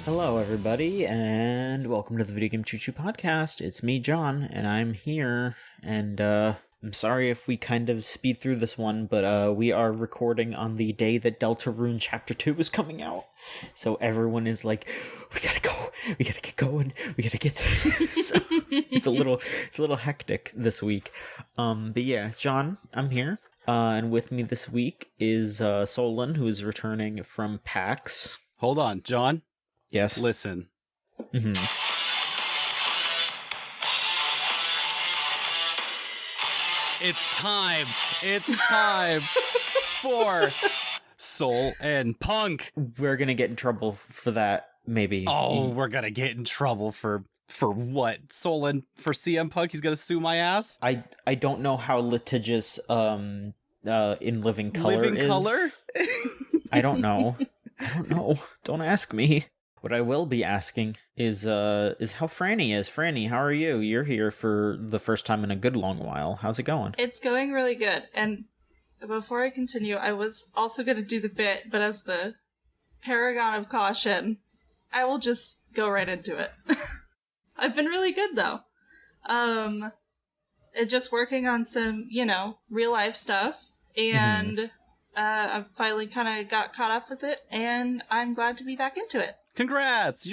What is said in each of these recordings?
Hello, everybody, and welcome to the Video Game Choo Choo Podcast. It's me, John, and I'm here, and I'm sorry if we kind of speed through this one, but we are recording on the day that Deltarune Chapter 2 is coming out, so everyone is like, we gotta go, we gotta get going, we gotta get so it's a little hectic this week. But yeah, John, I'm here, and with me this week is Solon, who is returning from PAX. Hold on, John. Yes. Listen. Mm-hmm. It's time. It's time for Soul and Punk. We're gonna get in trouble for that, maybe. Oh, we're gonna get in trouble for what? Soul and for CM Punk? He's gonna sue my ass? I don't know how litigious In Living Color Living is. Color? I don't know. Don't ask me. What I will be asking is how Franny is. Franny, how are you? You're here for the first time in a good long while. How's it going? It's going really good. And before I continue, I was also going to do the bit, but as the paragon of caution, I will just go right into it. I've been really good, though. Just working on some, real life stuff, and I finally kind of got caught up with it, and I'm glad to be back into it. Congrats!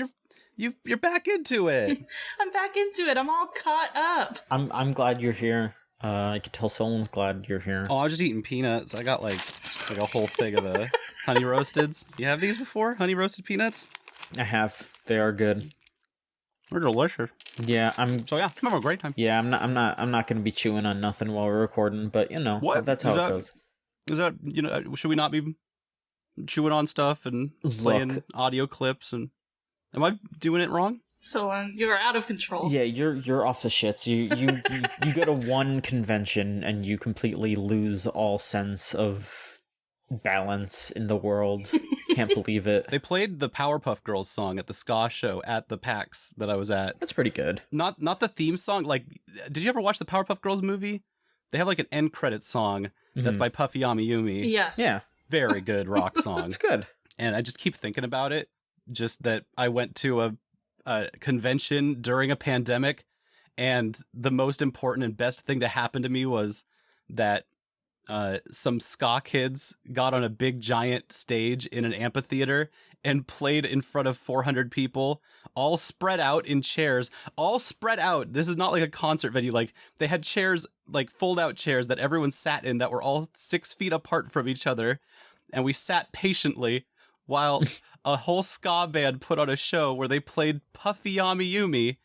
You're back into it. I'm back into it. I'm all caught up. I'm glad you're here. I could tell someone's glad you're here. Oh, I was just eating peanuts. I got like a whole thing of the honey roasteds. You have these before? Honey roasted peanuts? I have. They are good. They're delicious. Yeah, come have a great time. Yeah, I'm not gonna be chewing on nothing while we're recording, but what? That's how it goes. Is that should we not be chewing on stuff and playing audio clips? And am I doing it wrong? So you're out of control. Yeah, you're off the shits. You go to one convention and you completely lose all sense of balance in the world. Can't believe it. They played the Powerpuff Girls song at the ska show at the PAX that I was at. That's pretty good. Not the theme song. Like, did you ever watch the Powerpuff Girls movie? They have like an end credit song that's by Puffy Amiyumi. Yes. Yeah. Very good rock song. It's good. And I just keep thinking about it. Just that I went to a convention during a pandemic, and the most important and best thing to happen to me was that some ska kids got on a big giant stage in an amphitheater and played in front of 400 people, all spread out in chairs, all spread out. This is not like a concert venue. Like, they had chairs, like fold out chairs that everyone sat in that were all 6 feet apart from each other. And we sat patiently while a whole ska band put on a show where they played Puffy Amiyumi,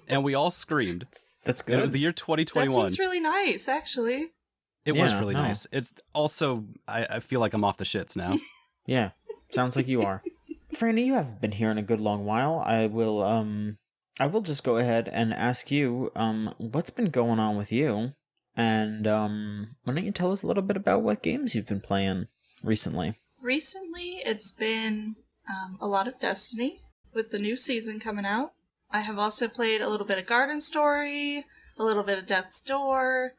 and we all screamed. That's good. And it was the year 2021. That seems really nice, actually. It was really nice. It's also, I feel like I'm off the shits now. Yeah, sounds like you are. Franny, you haven't been here in a good long while. I will just go ahead and ask you, what's been going on with you? And why don't you tell us a little bit about what games you've been playing recently? Recently, it's been a lot of Destiny, with the new season coming out. I have also played a little bit of Garden Story, a little bit of Death's Door,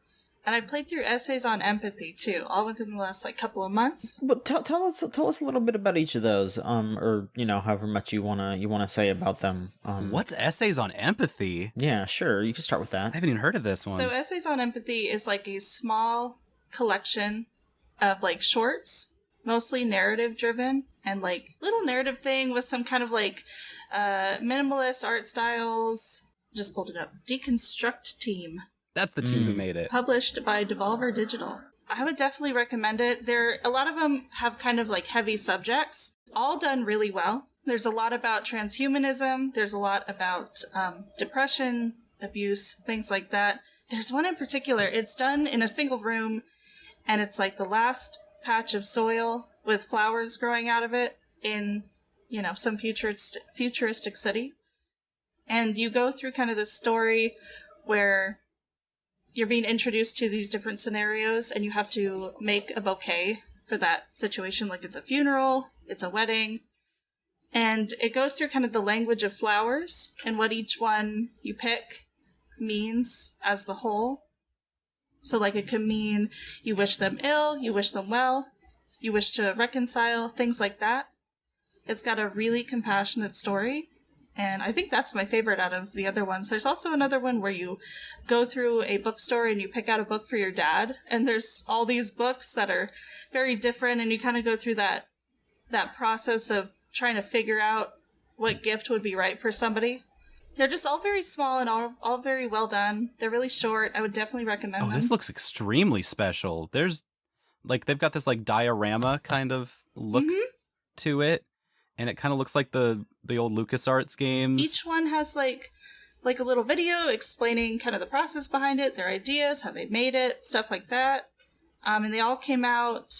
and I played through Essays on Empathy, too, all within the last, couple of months. But tell us a little bit about each of those, or, however much you wanna say about them. What's Essays on Empathy? Yeah, sure, you can start with that. I haven't even heard of this one. So Essays on Empathy is, a small collection of, shorts, mostly narrative-driven, and, little narrative thing with some kind of, minimalist art styles. Just pulled it up. Deconstruct Team. That's the team who made it. Published by Devolver Digital. I would definitely recommend it. A lot of them have kind of heavy subjects, all done really well. There's a lot about transhumanism. There's a lot about depression, abuse, things like that. There's one in particular. It's done in a single room, and it's the last patch of soil with flowers growing out of it in, some futuristic city. And you go through kind of this story where you're being introduced to these different scenarios, and you have to make a bouquet for that situation. It's a funeral, it's a wedding, and it goes through kind of the language of flowers and what each one you pick means as the whole. So, it could mean you wish them ill, you wish them well, you wish to reconcile, things like that. It's got a really compassionate story, and I think that's my favorite out of the other ones. There's also another one where you go through a bookstore and you pick out a book for your dad, and there's all these books that are very different, and you kind of go through that process of trying to figure out what gift would be right for somebody. They're just all very small and all very well done. They're really short. I would definitely recommend them. This looks extremely special. There's, like, they've got this, like, diorama kind of look to it, and it kind of looks like the old LucasArts games. Each one has, like a little video explaining kind of the process behind it, their ideas, how they made it, stuff like that. And they all came out...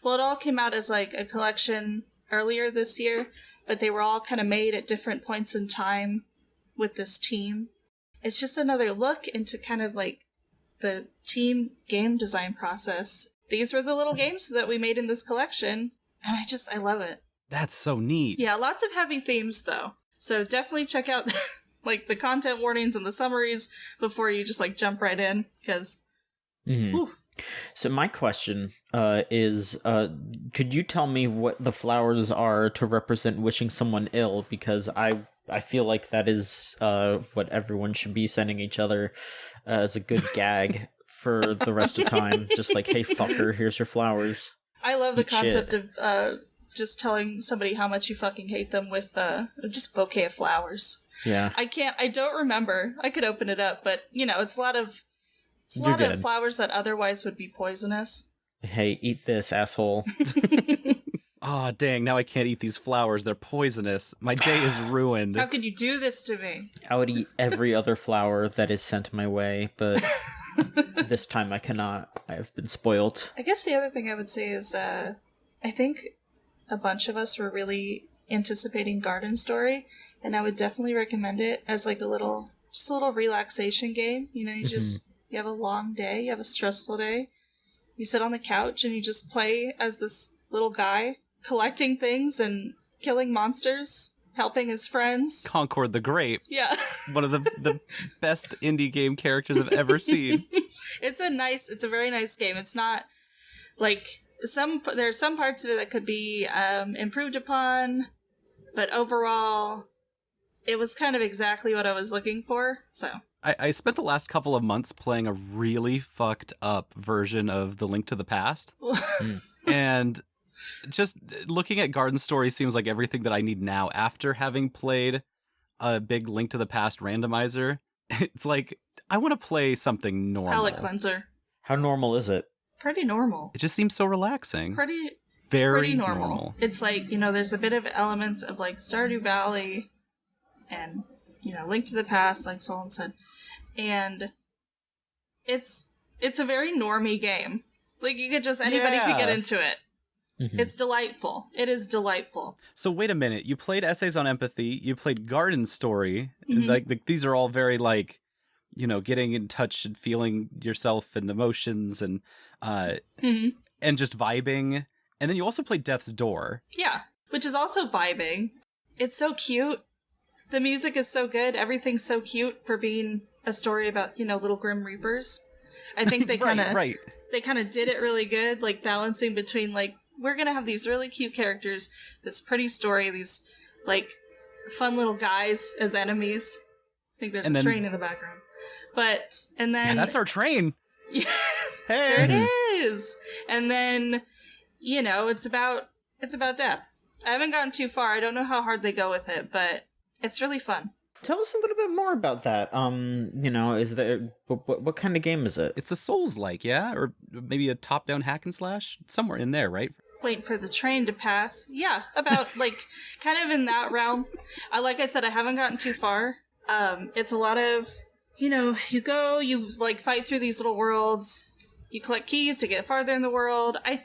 Well, it all came out as, like, a collection earlier this year, but they were all kind of made at different points in time with this team. It's just another look into kind of, like, the team game design process. These were the little games that we made in this collection, and I love it. That's so neat. Yeah, lots of heavy themes, though. So definitely check out, like, the content warnings and the summaries before you just, like, jump right in, because... So my question is, could you tell me what the flowers are to represent wishing someone ill? Because I feel like that is what everyone should be sending each other as a good gag for the rest of time. Just like, hey, fucker, here's your flowers. I love the concept of just telling somebody how much you fucking hate them with just a bouquet of flowers. Yeah. I don't remember. I could open it up, but, you know, it's a lot of flowers that otherwise would be poisonous. Hey, eat this, asshole. Oh, dang, now I can't eat these flowers. They're poisonous. My day is ruined. How could you do this to me? I would eat every other flower that is sent my way, but this time I cannot. I have been spoiled. I guess the other thing I would say is, I think a bunch of us were really anticipating Garden Story, and I would definitely recommend it as like a little relaxation game. You know, you have a long day, you have a stressful day, you sit on the couch and you just play as this little guy, collecting things and killing monsters, helping his friends. Concord the Great. Yeah. One of the best indie game characters I've ever seen. It's a very nice game. It's not, like, there's some parts of it that could be improved upon, but overall, it was kind of exactly what I was looking for, so... I spent the last couple of months playing a really fucked up version of The Link to the Past. And just looking at Garden Story seems like everything that I need now after having played a big Link to the Past randomizer. It's like, I want to play something normal. Palate cleanser. How normal is it? Pretty normal. It just seems so relaxing. Very Very normal. It's like, you know, there's a bit of elements of like Stardew Valley and, you know, Link to the Past, like Solon said. And it's a very normie game. Like, you could just, anybody could get into it. Mm-hmm. It's delightful. It is delightful. So wait a minute. You played Essays on Empathy. You played Garden Story. Mm-hmm. Like these are all very, like, you know, getting in touch and feeling yourself and emotions and and just vibing. And then you also played Death's Door. Yeah, which is also vibing. It's so cute. The music is so good. Everything's so cute for being a story about, you know, little Grim Reapers. I think they kind of they kind of did it really good, like balancing between, like, we're gonna have these really cute characters, this pretty story, these like fun little guys as enemies. I think there's a train in the background, and then that's our train. Yeah, hey, there it is. And then, you know, it's about death. I haven't gotten too far. I don't know how hard they go with it, but it's really fun. Tell us a little bit more about that. You know, is there what kind of game is it? It's a Souls-like, yeah, or maybe a top-down hack and slash, somewhere in there, right? Waiting for the train to pass. Yeah, about like kind of in that realm. Like I said, I haven't gotten too far. It's a lot of, you know, you like fight through these little worlds. You collect keys to get farther in the world. I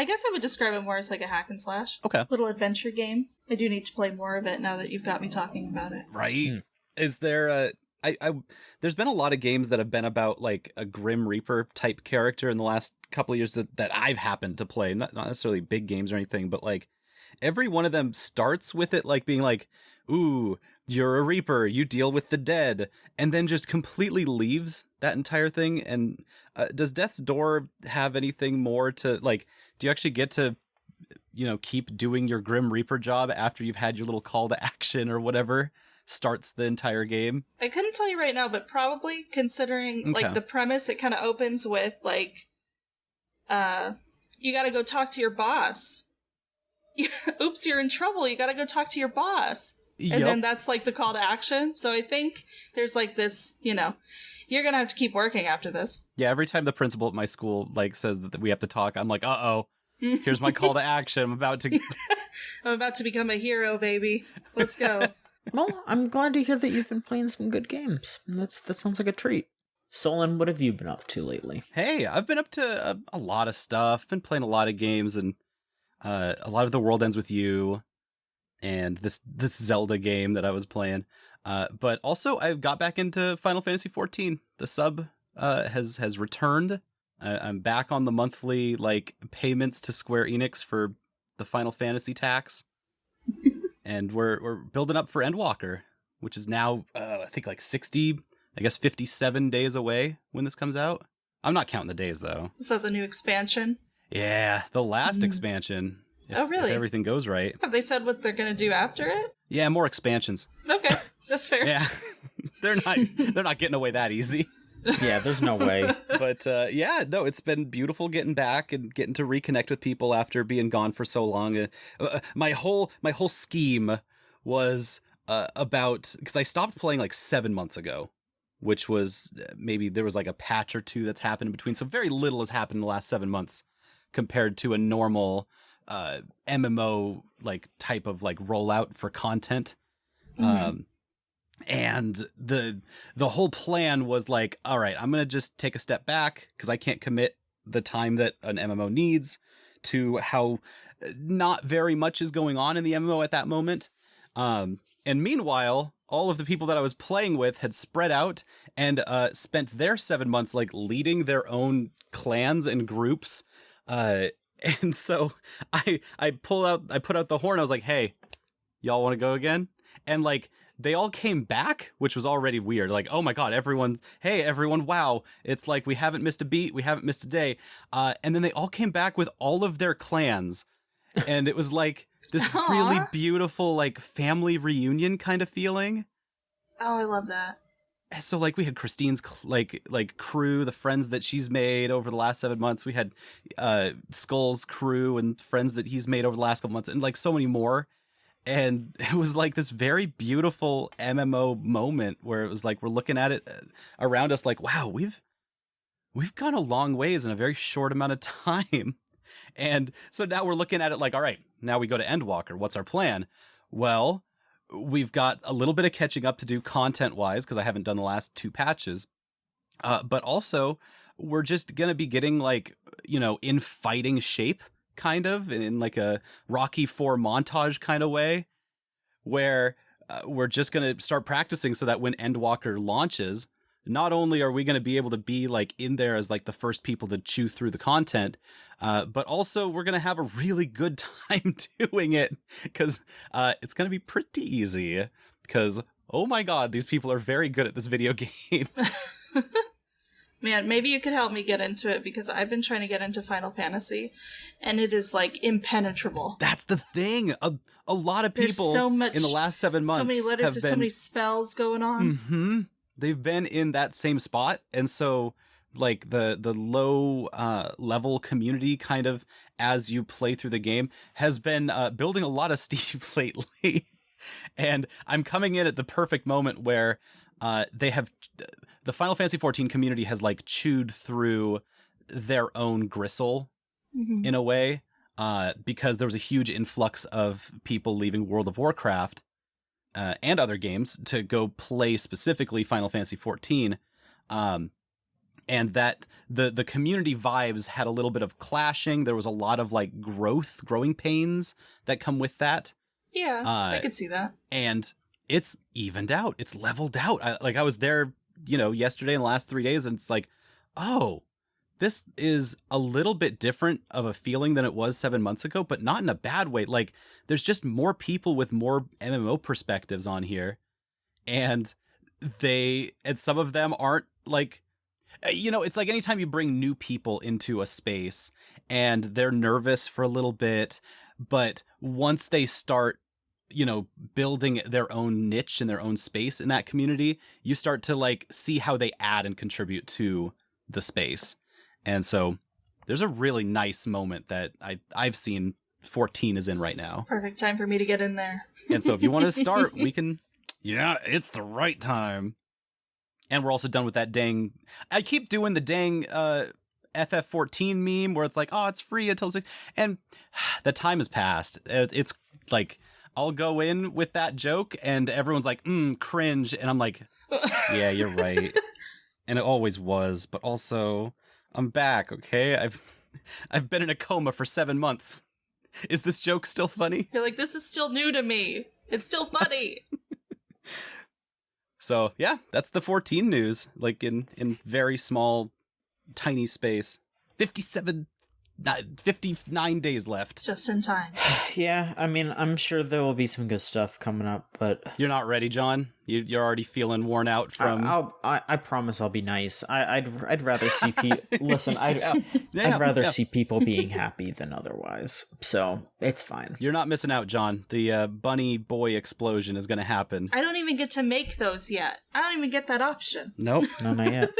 guess I would describe it more as like a hack and slash. Okay. Little adventure game. I do need to play more of it now that you've got me talking about it. Right. Is there there's been a lot of games that have been about like a Grim Reaper type character in the last couple of years that I've happened to play. Not necessarily big games or anything, but like every one of them starts with it like being like, ooh, you're a Reaper, you deal with the dead, and then just completely leaves that entire thing. And does Death's Door have anything more to, like, do you actually get to, keep doing your Grim Reaper job after you've had your little call to action or whatever starts the entire game. I couldn't tell you right now, but probably considering Okay. like the premise, it kind of opens with like, you gotta go talk to your boss. Oops, you're in trouble. You gotta go talk to your boss. And then that's like the call to action. So I think there's like this, you're gonna have to keep working after this. Yeah, every time the principal at my school like says that we have to talk, I'm like, uh-oh, here's my call to action. I'm about to become a hero, baby. Let's go. Well, I'm glad to hear that you've been playing some good games. That sounds like a treat. Solon, what have you been up to lately? Hey, I've been up to a lot of stuff. Been playing a lot of games, and a lot of The World Ends With You, and this Zelda game that I was playing. But also, I got back into Final Fantasy XIV. The sub has returned. I'm back on the monthly like payments to Square Enix for the Final Fantasy tax. And we're building up for Endwalker, which is now, I think, like 57 days away when this comes out. I'm not counting the days, though. Is that the new expansion? Yeah, the last expansion. Oh, really? If everything goes right. Have they said what they're going to do after it? Yeah, more expansions. Okay, that's fair. Yeah, they're not getting away that easy. Yeah, there's no way. But yeah, no, it's been beautiful getting back and getting to reconnect with people after being gone for so long. My whole scheme was about, because I stopped playing like 7 months ago, which was maybe there was like a patch or two that's happened in between. So very little has happened in the last 7 months compared to a normal MMO like type of like rollout for content. And the whole plan was like, all right, I'm going to just take a step back because I can't commit the time that an MMO needs to how not very much is going on in the MMO at that moment. And meanwhile, all of the people that I was playing with had spread out and spent their 7 months like leading their own clans and groups. And so I put out the horn. I was like, hey, y'all want to go again? And like, they all came back, which was already weird. Like, oh my God, everyone, wow. It's like, we haven't missed a beat. We haven't missed a day. And then they all came back with all of their clans. And it was like this really beautiful, like family reunion kind of feeling. Oh, I love that. So like we had Christine's like crew, the friends that she's made over the last 7 months. We had Skull's crew and friends that he's made over the last couple months, and like so many more. And it was like this very beautiful MMO moment where it was like we're looking at it around us like, wow, we've gone a long ways in a very short amount of time. And so now we're looking at it like, all right, now we go to Endwalker. What's our plan? Well, we've got a little bit of catching up to do content-wise because I haven't done the last 2 patches. But also, we're just going to be getting like, in fighting shape, kind of, in like a Rocky IV montage kind of way, where we're just going to start practicing so that when Endwalker launches, not only are we going to be able to be like in there as like the first people to chew through the content, but also we're going to have a really good time doing it because it's going to be pretty easy because, oh my God, these people are very good at this video game. Man, maybe you could help me get into it because I've been trying to get into Final Fantasy and it is like impenetrable. That's the thing. A lot of people so much, in the last 7 months so many letters, there's so many spells going on. They've been in that same spot. And so like the low level community kind of as you play through the game has been building a lot of steam lately. And I'm coming in at the perfect moment where they have the Final Fantasy XIV community has like chewed through their own gristle in a way, because there was a huge influx of people leaving World of Warcraft and other games to go play specifically Final Fantasy XIV. And that the community vibes had a little bit of clashing. There was a lot of like growing pains that come with that. Yeah, I could see that. And it's evened out. It's leveled out. I was there, yesterday and the last 3 days, and it's like, oh, this is a little bit different of a feeling than it was 7 months ago, but not in a bad way. Like, there's just more people with more MMO perspectives on here. And some of them aren't like, it's like anytime you bring new people into a space and they're nervous for a little bit, but once they start, building their own niche and their own space in that community, you start to like see how they add and contribute to the space. And so there's a really nice moment that I've seen 14 is in right now. Perfect time for me to get in there. And so if you want to start, we can. Yeah, it's the right time. And we're also done with that dang. I keep doing the dang FF14 meme where it's like, oh, it's free until 6. And the time has passed. It's like, I'll go in with that joke and everyone's like, cringe. And I'm like, yeah, you're right. And it always was. But also, I'm back, okay? I've been in a coma for 7 months. Is this joke still funny? You're like, this is still new to me. It's still funny. So, yeah, that's the 14 news. Like, in very small, tiny space. 59 days left. Just in time. Yeah, I mean, I'm sure there will be some good stuff coming up, but You're not ready, John? You're already feeling worn out from... I promise I'll be nice. I'd rather see people... Listen, I'd rather see people being happy than otherwise, so it's fine. You're not missing out, John. The bunny boy explosion is going to happen. I don't even get to make those yet. I don't even get that option. Nope. No, not yet.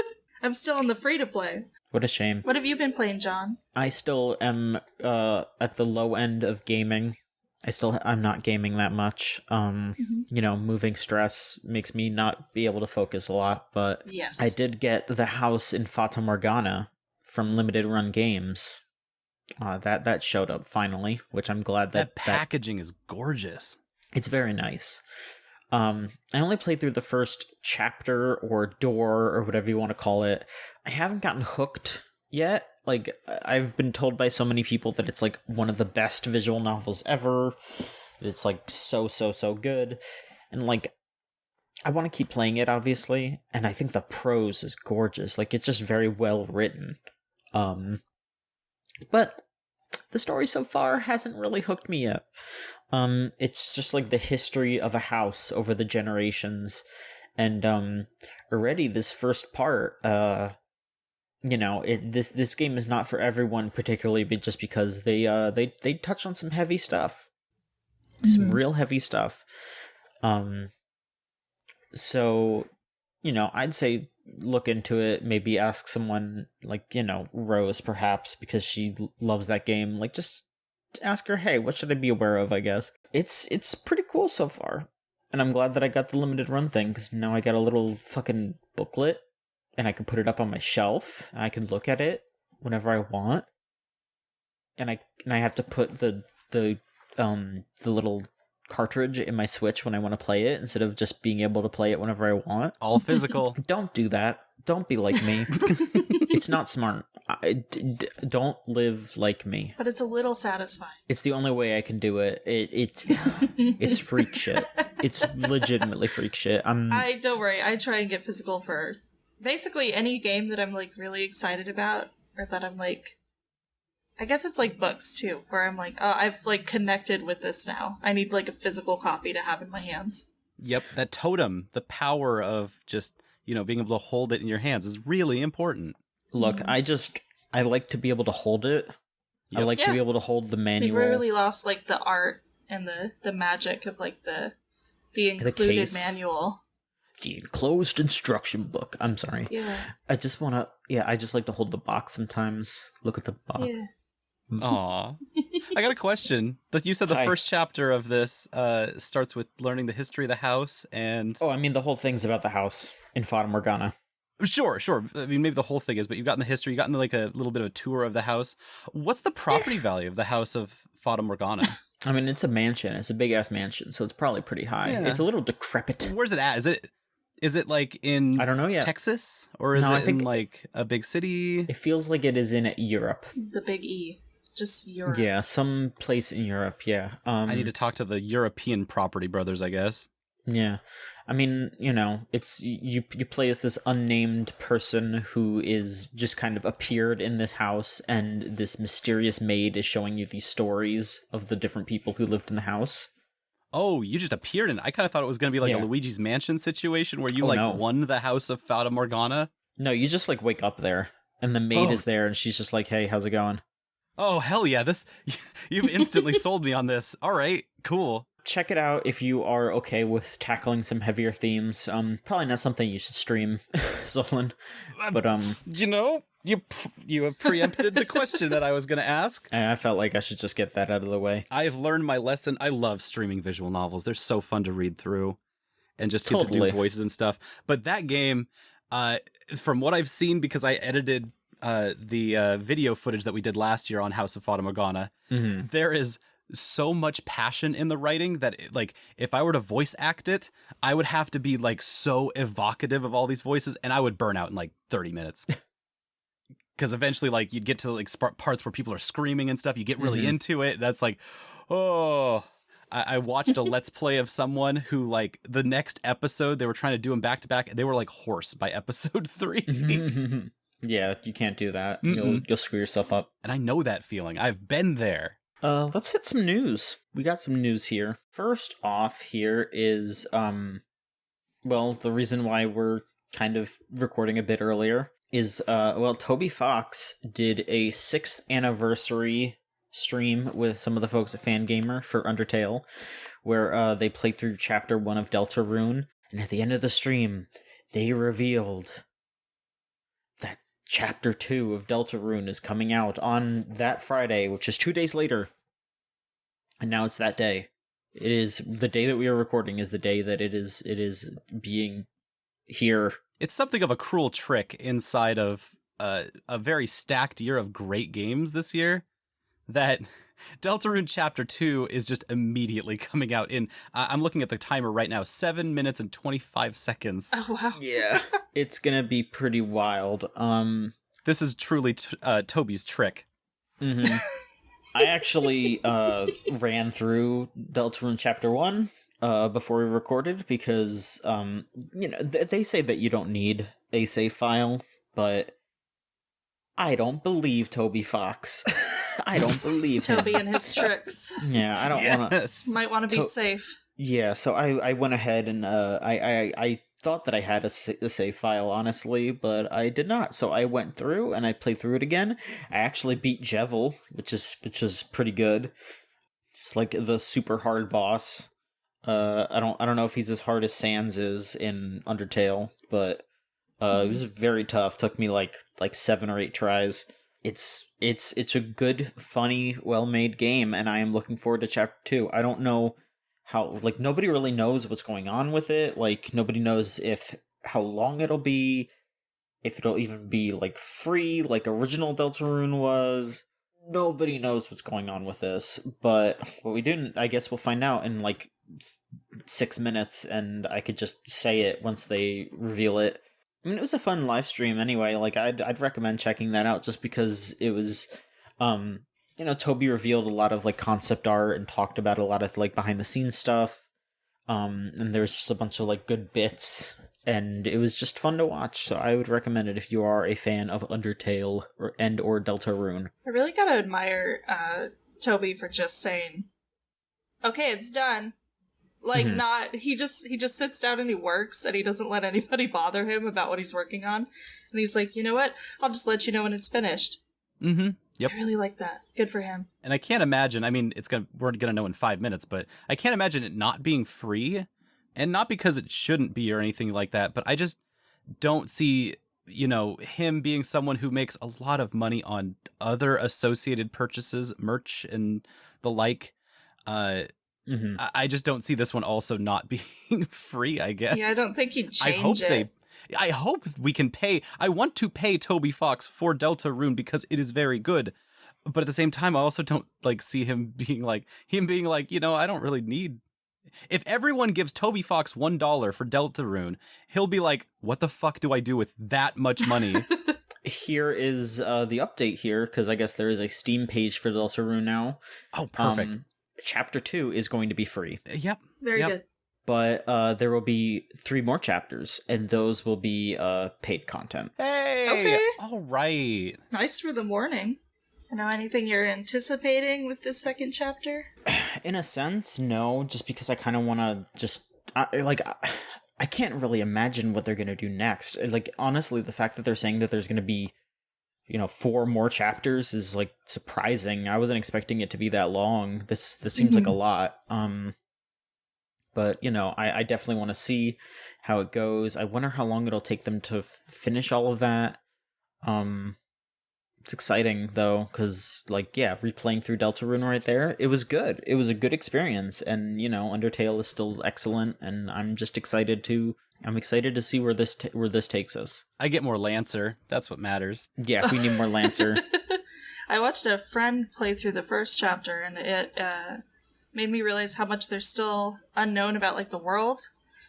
I'm still on the free-to-play. What a shame. What have you been playing, John? I still am at the low end of gaming. I'm not gaming that much. Moving stress makes me not be able to focus a lot, but yes. I did get the house in Fata Morgana from Limited Run Games. That showed up finally, which I'm glad that packaging is gorgeous. It's very nice. I only played through the first chapter or door or whatever you want to call it. I haven't gotten hooked yet. Like, I've been told by so many people that it's like one of the best visual novels ever. It's like so good. And like, I want to keep playing it, obviously. And I think the prose is gorgeous. Like, it's just very well written. But the story so far hasn't really hooked me yet. It's just like the history of a house over the generations, and already this first part, this game is not for everyone, particularly just because they touch on some heavy stuff, some real heavy stuff. So, I'd say look into it. Maybe ask someone like Rose, perhaps, because she loves that game. Like, just ask her, hey, what should I be aware of, I guess. It's pretty cool so far. And I'm glad that I got the limited run thing, because now I got a little fucking booklet, and I can put it up on my shelf, and I can look at it whenever I want. And I have to put the little cartridge in my Switch when I want to play it, instead of just being able to play it whenever I want. All physical. Don't do that. Don't be like me. It's not smart. Don't live like me. But it's a little satisfying. It's the only way I can do it. It's freak shit. It's legitimately freak shit. Don't worry. I try and get physical for basically any game that I'm like really excited about, or that I'm like, I guess it's like books too, where I'm like, oh, I've like connected with this now. I need like a physical copy to have in my hands. Yep, that totem, the power of just, being able to hold it in your hands is really important. Look, I like to be able to hold it. Yep. I like to be able to hold the manual. We've really lost like the art and the magic of like the included manual. The enclosed instruction book. I'm sorry. Yeah. I just like to hold the box sometimes. Look at the box. Yeah. Aw. I got a question. You said the first chapter of this starts with learning the history of the house and... Oh, I mean, the whole thing's about the house in Fata Morgana. Sure. I mean, maybe the whole thing is, but you've gotten the history, you've gotten like a little bit of a tour of the house. What's the property value of the house of Fata Morgana? I mean, it's a mansion. It's a big-ass mansion, so it's probably pretty high. Yeah. It's a little decrepit. Where's it at? Is it like in I don't know yet. Texas? Or is it in like a big city? It feels like it is in Europe. The big E. Just Europe. Yeah, some place in Europe, yeah. I need to talk to the European property brothers, I guess. Yeah. I mean, it's you play as this unnamed person who is just kind of appeared in this house, and this mysterious maid is showing you these stories of the different people who lived in the house. Oh, you just appeared in it. I kind of thought it was going to be like a Luigi's Mansion situation where you won the house of Fata Morgana. No, you just like wake up there, and the maid is there, and she's just like, hey, how's it going? Oh, hell yeah. You've instantly sold me on this. All right, cool. Check it out if you are okay with tackling some heavier themes. Probably not something you should stream, Zolan. But you have preempted the question that I was going to ask. I felt like I should just get that out of the way. I have learned my lesson. I love streaming visual novels. They're so fun to read through and just get to do voices and stuff. But that game, from what I've seen, because I edited the video footage that we did last year on House of Fata Morgana, there is so much passion in the writing that like if I were to voice act it, I would have to be like so evocative of all these voices, and I would burn out in like 30 minutes. Because eventually, like, you'd get to like parts where people are screaming and stuff. You get really into it. That's like, oh. I watched a Let's Play of someone who, like, the next episode, they were trying to do them back to back. They were like hoarse by episode 3. Yeah, you can't do that. You'll screw yourself up. And I know that feeling. I've been there. Let's hit some news. We got some news here. First off here is, well, the reason why we're kind of recording a bit earlier is, Toby Fox did a 6th anniversary stream with some of the folks at Fangamer for Undertale, where they played through Chapter 1 of Deltarune, and at the end of the stream, they revealed that Chapter 2 of Deltarune is coming out on that Friday, which is 2 days later. And now it's that day. It is the day that we are recording is the day that it is being here. It's something of a cruel trick inside of a very stacked year of great games this year, that Deltarune Chapter 2 is just immediately coming out in, I'm looking at the timer right now, 7 minutes and 25 seconds. Oh, wow. Yeah. It's gonna be pretty wild. This is truly Toby's trick. I actually ran through Deltarune Chapter 1 before we recorded because, they say that you don't need a save file, but I don't believe Toby Fox. I don't believe Toby him. and his tricks. Yeah, I don't want to... Might want to be safe. Yeah, so I went ahead and I thought that I had a save file, honestly, but I did not. So I went through and I played through it again. I actually beat Jevil, which is pretty good. Just like the super hard boss. I don't know if he's as hard as Sans is in Undertale, but it was very tough. Took me like 7 or 8 tries. It's a good, funny, well-made game, and I am looking forward to Chapter 2. I don't know how, like, nobody really knows what's going on with it. Like, nobody knows how long it'll be, if it'll even be, like, free, like original Deltarune was. Nobody knows what's going on with this, but what we do, I guess we'll find out in, like, 6 minutes, and I could just say it once they reveal it. I mean, it was a fun live stream anyway. Like, I'd recommend checking that out just because it was, Toby revealed a lot of, like, concept art and talked about a lot of, like, behind-the-scenes stuff. And there's just a bunch of, like, good bits, and it was just fun to watch, so I would recommend it if you are a fan of Undertale or Deltarune. I really gotta admire Toby for just saying, okay, it's done. Like, not, he just sits down and he works, and he doesn't let anybody bother him about what he's working on. And he's like, you know what? I'll just let you know when it's finished. Yep. I really like that. Good for him. And I can't imagine, I mean, we're gonna know in 5 minutes, but I can't imagine it not being free, and not because it shouldn't be or anything like that, but I just don't see, him being someone who makes a lot of money on other associated purchases, merch, and the like. I just don't see this one also not being free, I guess. Yeah, I don't think he'd change it. I hope we can pay. I want to pay Toby Fox for Deltarune because it is very good. But at the same time, I also don't see him being like, I don't really need. If everyone gives Toby Fox $1 for Deltarune, he'll be like, what the fuck do I do with that much money? Here is the update here, because I guess there is a Steam page for Deltarune now. Oh, perfect. Chapter 2 is going to be free. Yep. Very good. But there will be 3 more chapters, and those will be paid content. Hey! Okay. All right. Nice for the morning. Anything you're anticipating with this second chapter? In a sense, no, just because I kind of want to I can't really imagine what they're going to do next. Like, honestly, the fact that they're saying that there's going to be 4 more chapters is like surprising. I wasn't expecting it to be that long. This seems like a lot. But I definitely want to see how it goes. I wonder how long it'll take them to finish all of that. It's exciting though, because replaying through Deltarune right there, it was good. It was a good experience, and Undertale is still excellent, and I'm excited to see where this takes us. I get more Lancer. That's what matters. Yeah, we need more Lancer. I watched a friend play through the first chapter, and it made me realize how much there's still unknown about like the world,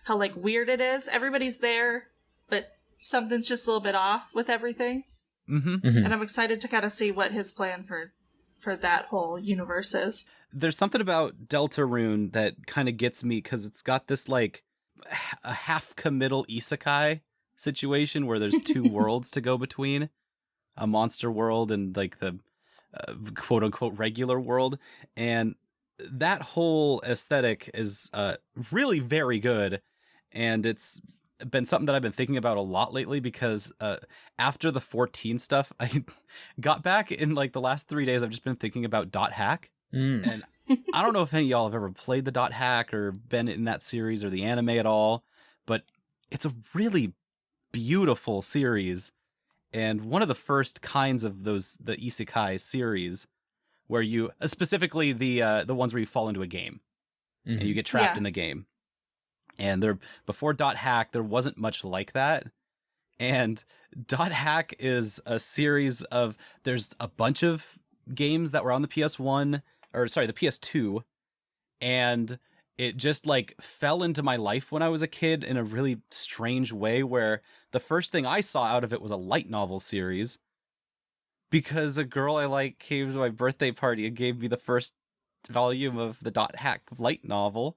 how like weird it is. Everybody's there, but something's just a little bit off with everything. And I'm excited to kind of see what his plan for that whole universe is. There's something about Deltarune that kind of gets me, because it's got this like a half committal isekai situation where there's 2 worlds to go between, a monster world and like the quote unquote regular world, and that whole aesthetic is really very good, and it's been something that I've been thinking about a lot lately, because after the 14 stuff, I got back in like the last 3 days. I've just been thinking about Dot Hack, and I don't know if any of y'all have ever played the Dot Hack or been in that series or the anime at all, but it's a really beautiful series, and one of the first kinds of the isekai series where you specifically the ones where you fall into a game and you get trapped in the game. And before Dot Hack, there wasn't much like that. And Dot Hack is a series of, there's a bunch of games that were on the PS1, or sorry, the PS2, and it just like fell into my life when I was a kid in a really strange way, where the first thing I saw out of it was a light novel series, because a girl I like came to my birthday party and gave me the first volume of the Dot Hack light novel.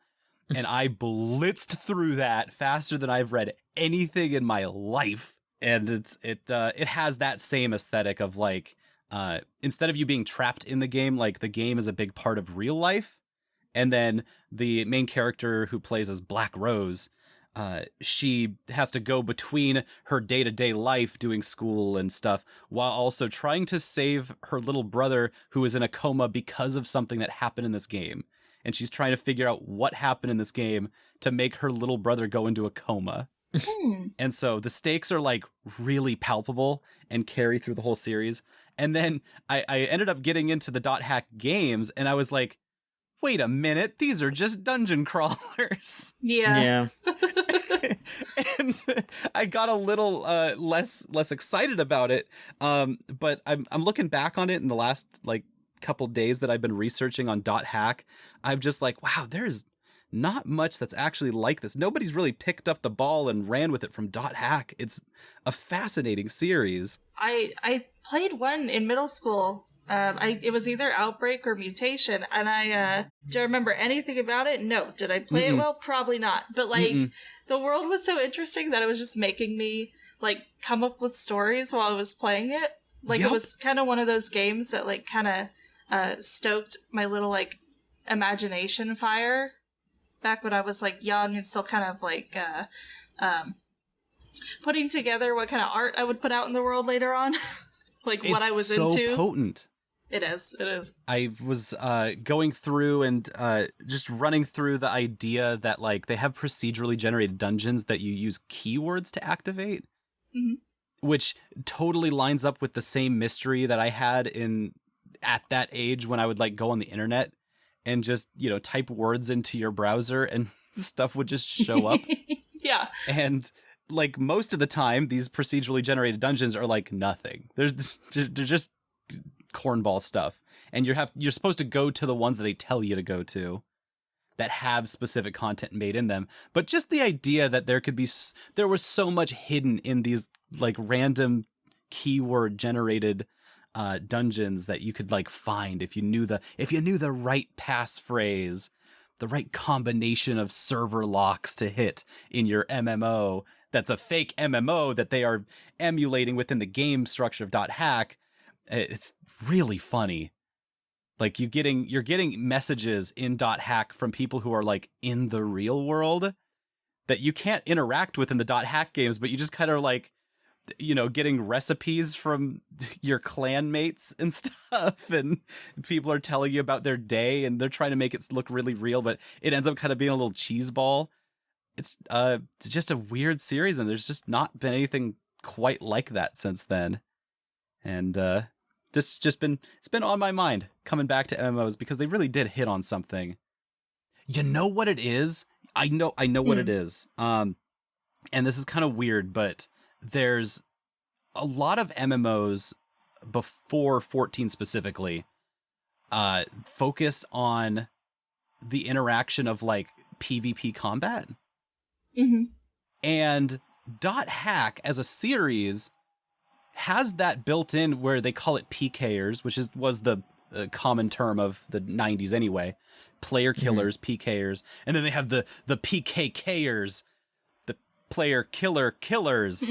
And I blitzed through that faster than I've read anything in my life. And it has that same aesthetic of like, instead of you being trapped in the game, like the game is a big part of real life. And then the main character who plays as Black Rose, she has to go between her day-to-day life doing school and stuff while also trying to save her little brother who is in a coma because of something that happened in this game. And she's trying to figure out what happened in this game to make her little brother go into a coma. And so the stakes are like really palpable and carry through the whole series. And then I ended up getting into the Dot Hack games, and I was like, wait a minute, these are just dungeon crawlers. Yeah. And I got a little less excited about it. But I'm looking back on it in the last like couple days that I've been researching on Dot Hack. I'm just like, wow, there's not much that's actually like this. Nobody's really picked up the ball and ran with it from Dot Hack. It's a fascinating series. I played one in middle school. It was either Outbreak or Mutation, and do I remember anything about it? No. Did I play it well? Probably not. But like, the world was so interesting that it was just making me like come up with stories while I was playing it. Like, It was kind of one of those games that like kind of stoked my little like imagination fire back when I was like young and still kind of like putting together what kind of art I would put out in the world later on. Like what I was into. It's so potent. It is. I was going through and just running through the idea that like they have procedurally generated dungeons that you use keywords to activate, which totally lines up with the same mystery that I had at that age when I would like go on the internet and just, type words into your browser and stuff would just show up. Yeah. And like most of the time, these procedurally generated dungeons are like nothing. They're just cornball stuff. And you're supposed to go to the ones that they tell you to go to that have specific content made in them. But just the idea that there was so much hidden in these like random keyword generated dungeons that you could like find if you knew the right passphrase, the right combination of server locks to hit in your MMO. That's a fake MMO that they are emulating within the game structure of Dot Hack. It's really funny. Like you're getting messages in Dot Hack from people who are like in the real world that you can't interact with in the Dot Hack games, but you just kind of like getting recipes from your clan mates and stuff, and people are telling you about their day, and they're trying to make it look really real, but it ends up kind of being a little cheese ball. It's just a weird series, and there's just not been anything quite like that since then. And it's been on my mind coming back to MMOs because they really did hit on something. You know what it is? I know what it is. And this is kind of weird, but there's a lot of MMOs before 14 specifically focus on the interaction of like PvP combat. Mm-hmm. And .hack as a series has that built in where they call it PKers, which was the common term of the 90s anyway. Player killers, PKers. And then they have the PKKers, the player killer killers.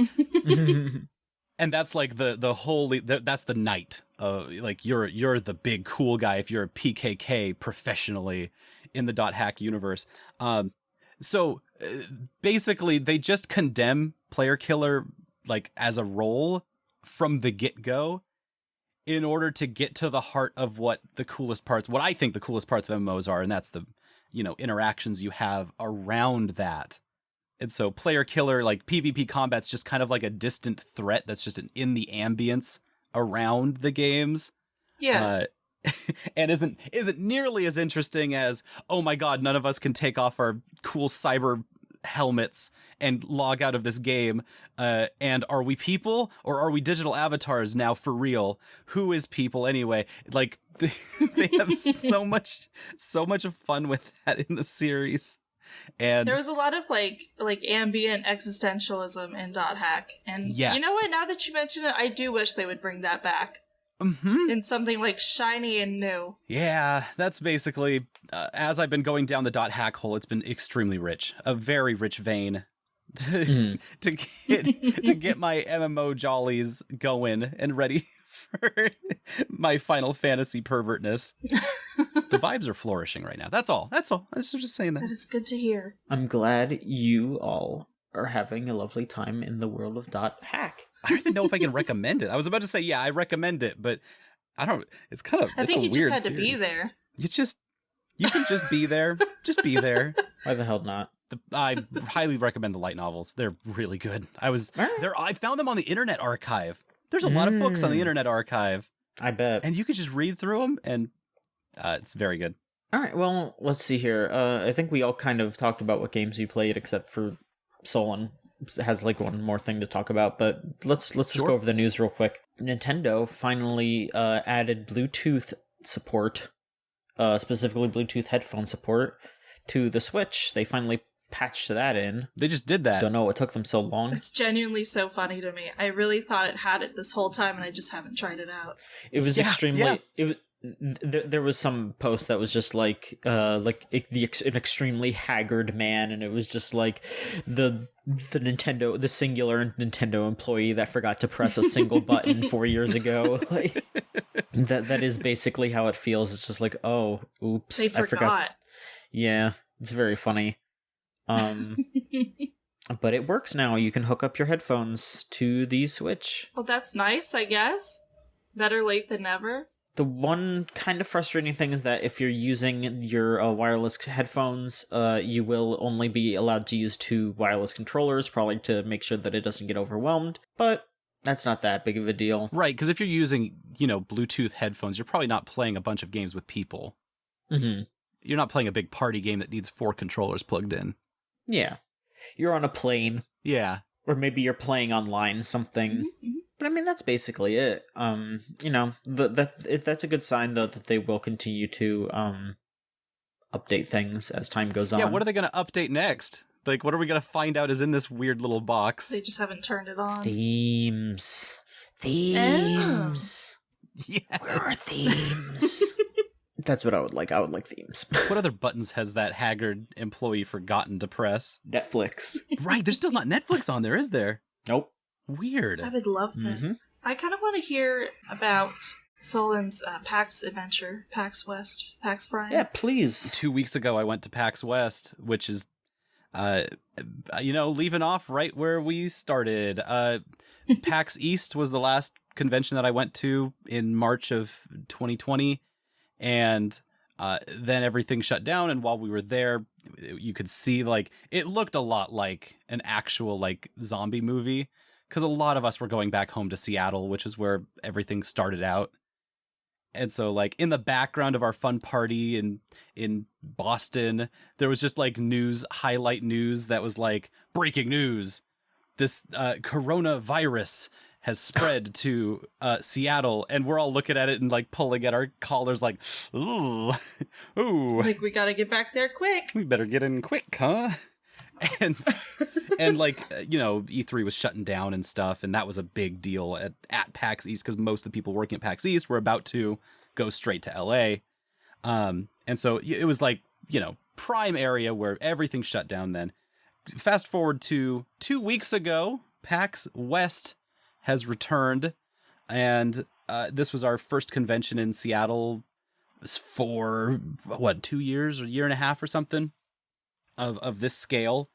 And that's like the holy, that's the knight. Like you're the big cool guy if you're a PKK professionally in the .hack universe. So basically they just condemn player killer like as a role from the get-go in order to get to the heart of what I think the coolest parts of MMOs are, and that's the interactions you have around that. And so player killer, like PvP combat's just kind of like a distant threat that's just in the ambience around the games. Yeah. And isn't nearly as interesting as, oh my god, none of us can take off our cool cyber helmets and log out of this game. And are we people or are we digital avatars now for real? Who is people anyway? Like they have so much of fun with that in the series. And there was a lot of like ambient existentialism in .hack, and yes. You know what? Now that you mention it, I do wish they would bring that back in something like shiny and new. Yeah, that's basically as I've been going down the .hack hole, it's been extremely rich, a very rich vein to get my MMO jollies going and ready for my Final Fantasy pervertness. The vibes are flourishing right now. That's all. I was just saying that. That is good to hear. I'm glad you all are having a lovely time in the world of .hack. I don't even know if I can recommend it. I was about to say, yeah, I recommend it, but I don't. It's kind of. I think you just had series. to be there. You can just be there. Just be there. Why the hell not? I highly recommend the light novels. They're really good. I found them on the Internet Archive. There's a lot of books on the Internet Archive. I bet. And you could just read through them, and it's very good. All right, well, let's see here. I think we all kind of talked about what games we played, except for Solon has like one more thing to talk about. But let's just go over the news real quick. Nintendo finally added Bluetooth support, specifically Bluetooth headphone support, to the Switch. They finally patched that in. They just did that. Don't know what took them so long. It's genuinely so funny to me. I really thought it had it this whole time, and I just haven't tried it out. It was extremely. Yeah. There was some post that was just like an extremely haggard man, and it was just like the singular Nintendo employee that forgot to press a single button 4 years ago. Like, that is basically how it feels. It's just like, oh, oops, they forgot. I forgot. Yeah, it's very funny. But it works now. You can hook up your headphones to the Switch. Well, that's nice, I guess. Better late than never. The one kind of frustrating thing is that if you're using your wireless headphones, you will only be allowed to use 2 wireless controllers, probably to make sure that it doesn't get overwhelmed. But that's not that big of a deal. Right, because if you're using, Bluetooth headphones, you're probably not playing a bunch of games with people. Mm-hmm. You're not playing a big party game that needs 4 controllers plugged in. Yeah. You're on a plane. Yeah. Or maybe you're playing online something. Mm-hmm. But I mean, that's basically it. That's a good sign, though, that they will continue to update things as time goes on. Yeah, what are they going to update next? Like, what are we going to find out is in this weird little box? They just haven't turned it on. Themes. Oh. Yes. Where are themes? That's what I would like. I would like themes. What other buttons has that haggard employee forgotten to press? Netflix. Right, there's still not Netflix on there, is there? Nope. Weird. I would love that. Mm-hmm. I kind of want to hear about Solon's PAX adventure, PAX West, PAX Prime. Yeah, please. 2 weeks ago, I went to PAX West, which is leaving off right where we started. PAX East was the last convention that I went to in March of 2020, and then everything shut down. And while we were there, you could see like it looked a lot like an actual like zombie movie, because a lot of us were going back home to Seattle, which is where everything started out. And so, like, in the background of our fun party in Boston, there was just, like, highlight news that was, like, breaking news. This coronavirus has spread to Seattle, and we're all looking at it and, like, pulling at our collars, like, ooh, ooh. Like, we gotta get back there quick. We better get in quick, huh? And like, E3 was shutting down and stuff, and that was a big deal at PAX East, because most of the people working at PAX East were about to go straight to LA. And so it was like, prime area where everything shut down then. Fast forward to 2 weeks ago, PAX West has returned, and this was our first convention in Seattle for, 2 years or a year and a half or something of this scale.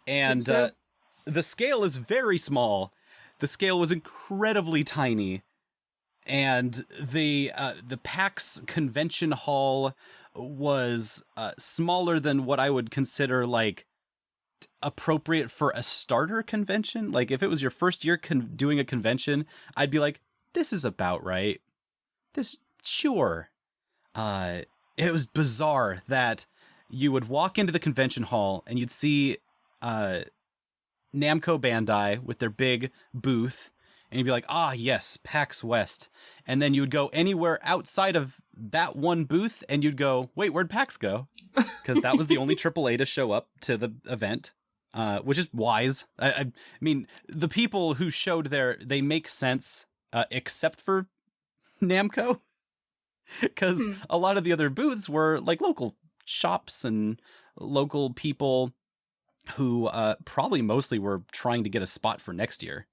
And the scale is very small. The scale was incredibly tiny. And the PAX convention hall was smaller than what I would consider like appropriate for a starter convention. Like if it was your first year doing a convention, I'd be like, this is about right. Sure. It was bizarre that you would walk into the convention hall and you'd see Namco Bandai with their big booth, and you'd be like, ah, yes, PAX West. And then you would go anywhere outside of that one booth, and you'd go, wait, where'd PAX go? Because that was the only AAA to show up to the event, which is wise. I mean, the people who showed there, they make sense, except for Namco, because a lot of the other booths were like local shops and local people who probably mostly were trying to get a spot for next year.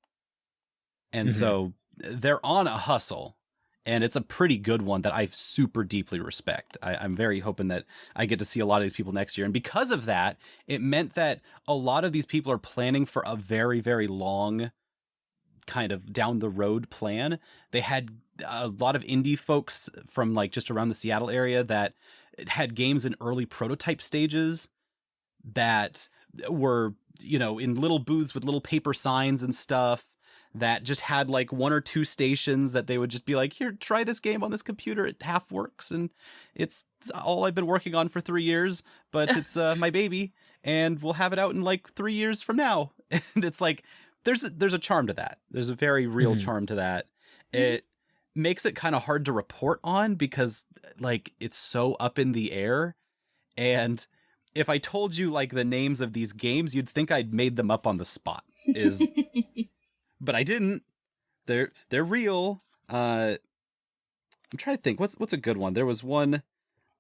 And so they're on a hustle, and it's a pretty good one that I super deeply respect. I'm very hoping that I get to see a lot of these people next year. And because of that, it meant that a lot of these people are planning for a very, very long kind of down the road plan. They had a lot of indie folks from like just around the Seattle area that had games in early prototype stages that were, in little booths with little paper signs and stuff, that just had like 1 or 2 stations that they would just be like, here, try this game on this computer. It half works, and it's all I've been working on for 3 years, but it's my baby, and we'll have it out in like 3 years from now. And it's like, there's a charm to that. There's a very real charm to that. It makes it kind of hard to report on because like it's so up in the air. And if I told you like the names of these games, you'd think I'd made them up on the spot. But I didn't. They're real. I'm trying to think. What's a good one? There was one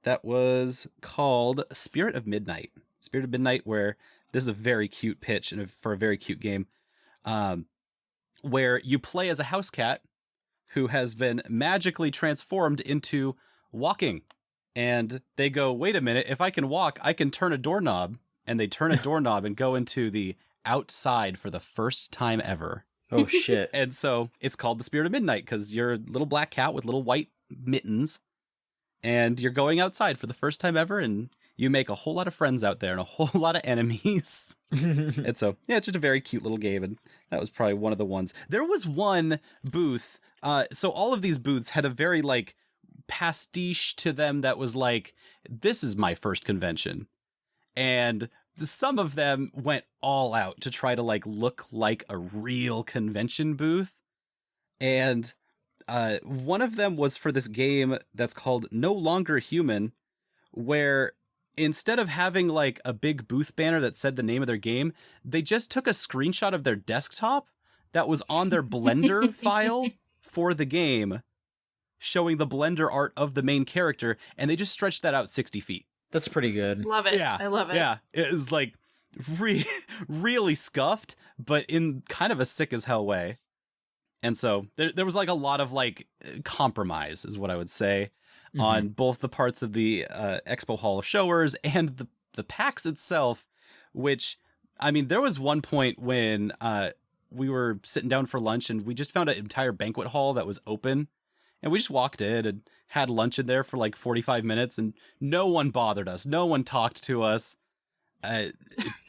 that was called Spirit of Midnight. Spirit of Midnight, where this is a very cute pitch and for a very cute game, where you play as a house cat who has been magically transformed into walking. And they go, wait a minute, if I can walk, I can turn a doorknob. And they turn a doorknob and go into the outside for the first time ever. Oh, shit. And so it's called the Spirit of Midnight because you're a little black cat with little white mittens. And you're going outside for the first time ever. And you make a whole lot of friends out there and a whole lot of enemies. And so, yeah, it's just a very cute little game. And that was probably one of the ones. There was one booth. So all of these booths had a very like pastiche to them that was like, this is my first convention. And some of them went all out to try to like look like a real convention booth. And one of them was for this game that's called No Longer Human, where instead of having like a big booth banner that said the name of their game, they just took a screenshot of their desktop that was on their Blender file for the game, showing the Blender art of the main character, and they just stretched that out 60 feet. That's pretty good. Love it. Yeah, I love it. Yeah, it is like really scuffed, but in kind of a sick as hell way. And so there was like a lot of like compromise, is what I would say, on both the parts of the Expo Hall showers and the PAX itself, which, I mean, there was one point when we were sitting down for lunch and we just found an entire banquet hall that was open. And we just walked in and had lunch in there for like 45 minutes and no one bothered us. No one talked to us.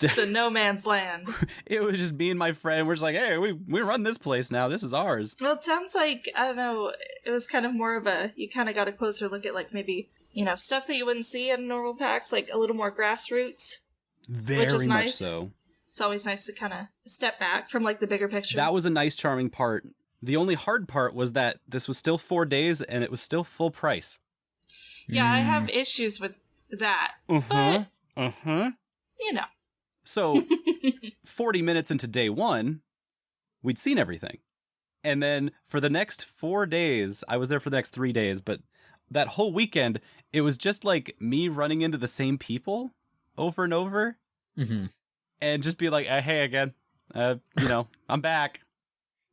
Just a no man's land. It was just me and my friend. We're just like, hey, we run this place now. This is ours. Well, it sounds like, I don't know, it was kind of more of you kind of got a closer look at like maybe, stuff that you wouldn't see at normal PAX, like a little more grassroots. Very which is much nice. so. It's always nice to kind of step back from like the bigger picture. That was a nice, charming part. The only hard part was that this was still 4 days and it was still full price. Yeah, I have issues with that. But, So, 40 minutes into day one, we'd seen everything. And then for the next 4 days, I was there for the next 3 days, but that whole weekend, it was just like me running into the same people over and over. Mm-hmm. And just be like, hey, again, I'm back.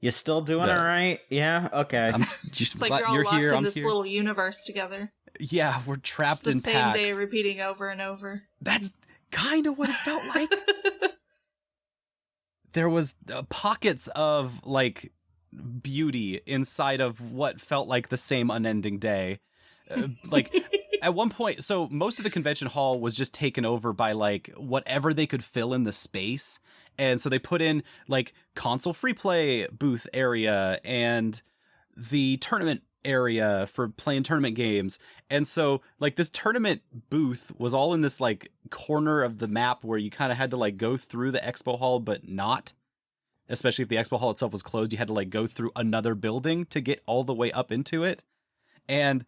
You still doing all right? Yeah? Okay. It's like you're all locked in this little universe together. Yeah, we're trapped in PAX. The same day repeating over and over. That's kind of what it felt like. There was pockets of, like, beauty inside of what felt like the same unending day. At one point, so most of the convention hall was just taken over by, like, whatever they could fill in the space. And so they put in, like, console free play booth area and the tournament area for playing tournament games. And so, like, this tournament booth was all in this, like, corner of the map where you kind of had to, like, go through the expo hall, but not. Especially if the expo hall itself was closed, you had to, like, go through another building to get all the way up into it. And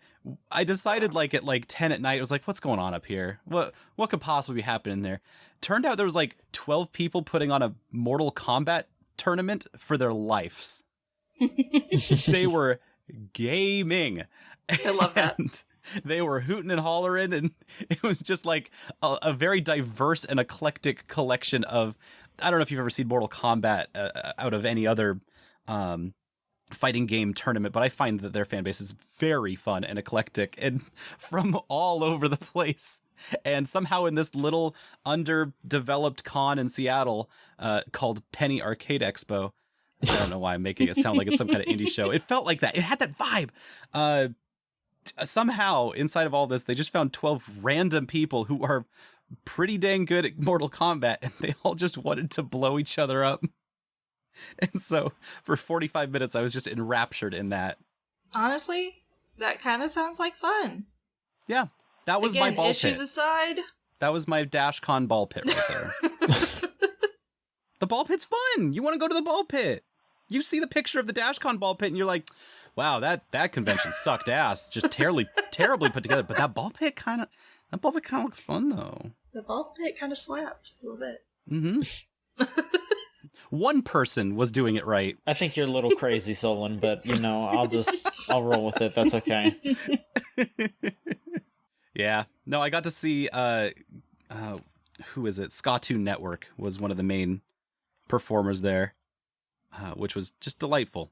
I decided, like, at like 10 at night, I was like, what's going on up here? What could possibly be happening there? Turned out there was like 12 people putting on a Mortal Kombat tournament for their lives. They were gaming. I love that. And they were hooting and hollering, and it was just like a very diverse and eclectic collection of, I don't know if you've ever seen Mortal Kombat out of any other fighting game tournament, but I find that their fan base is very fun and eclectic and from all over the place. And somehow in this little underdeveloped con in Seattle called Penny Arcade Expo, I don't know why I'm making it sound like it's some kind of indie show. It felt like that. It had that vibe. Somehow inside of all this, they just found 12 random people who are pretty dang good at Mortal Kombat, and they all just wanted to blow each other up. And so for 45 minutes, I was just enraptured in that. Honestly, that kind of sounds like fun. Yeah, that was my ball issues pit. Aside. That was my DashCon ball pit right there. The ball pit's fun. You want to go to the ball pit. You see the picture of the DashCon ball pit and you're like, wow, that convention sucked ass. Just terribly put together. But that ball pit kind of looks fun, though. The ball pit kind of slapped a little bit. Mm-hmm. One person was doing it right. I think you're a little crazy, Solon, but, I'll roll with it. That's okay. Yeah. No, I got to see, who is it? Skatoon Network was one of the main performers there, which was just delightful.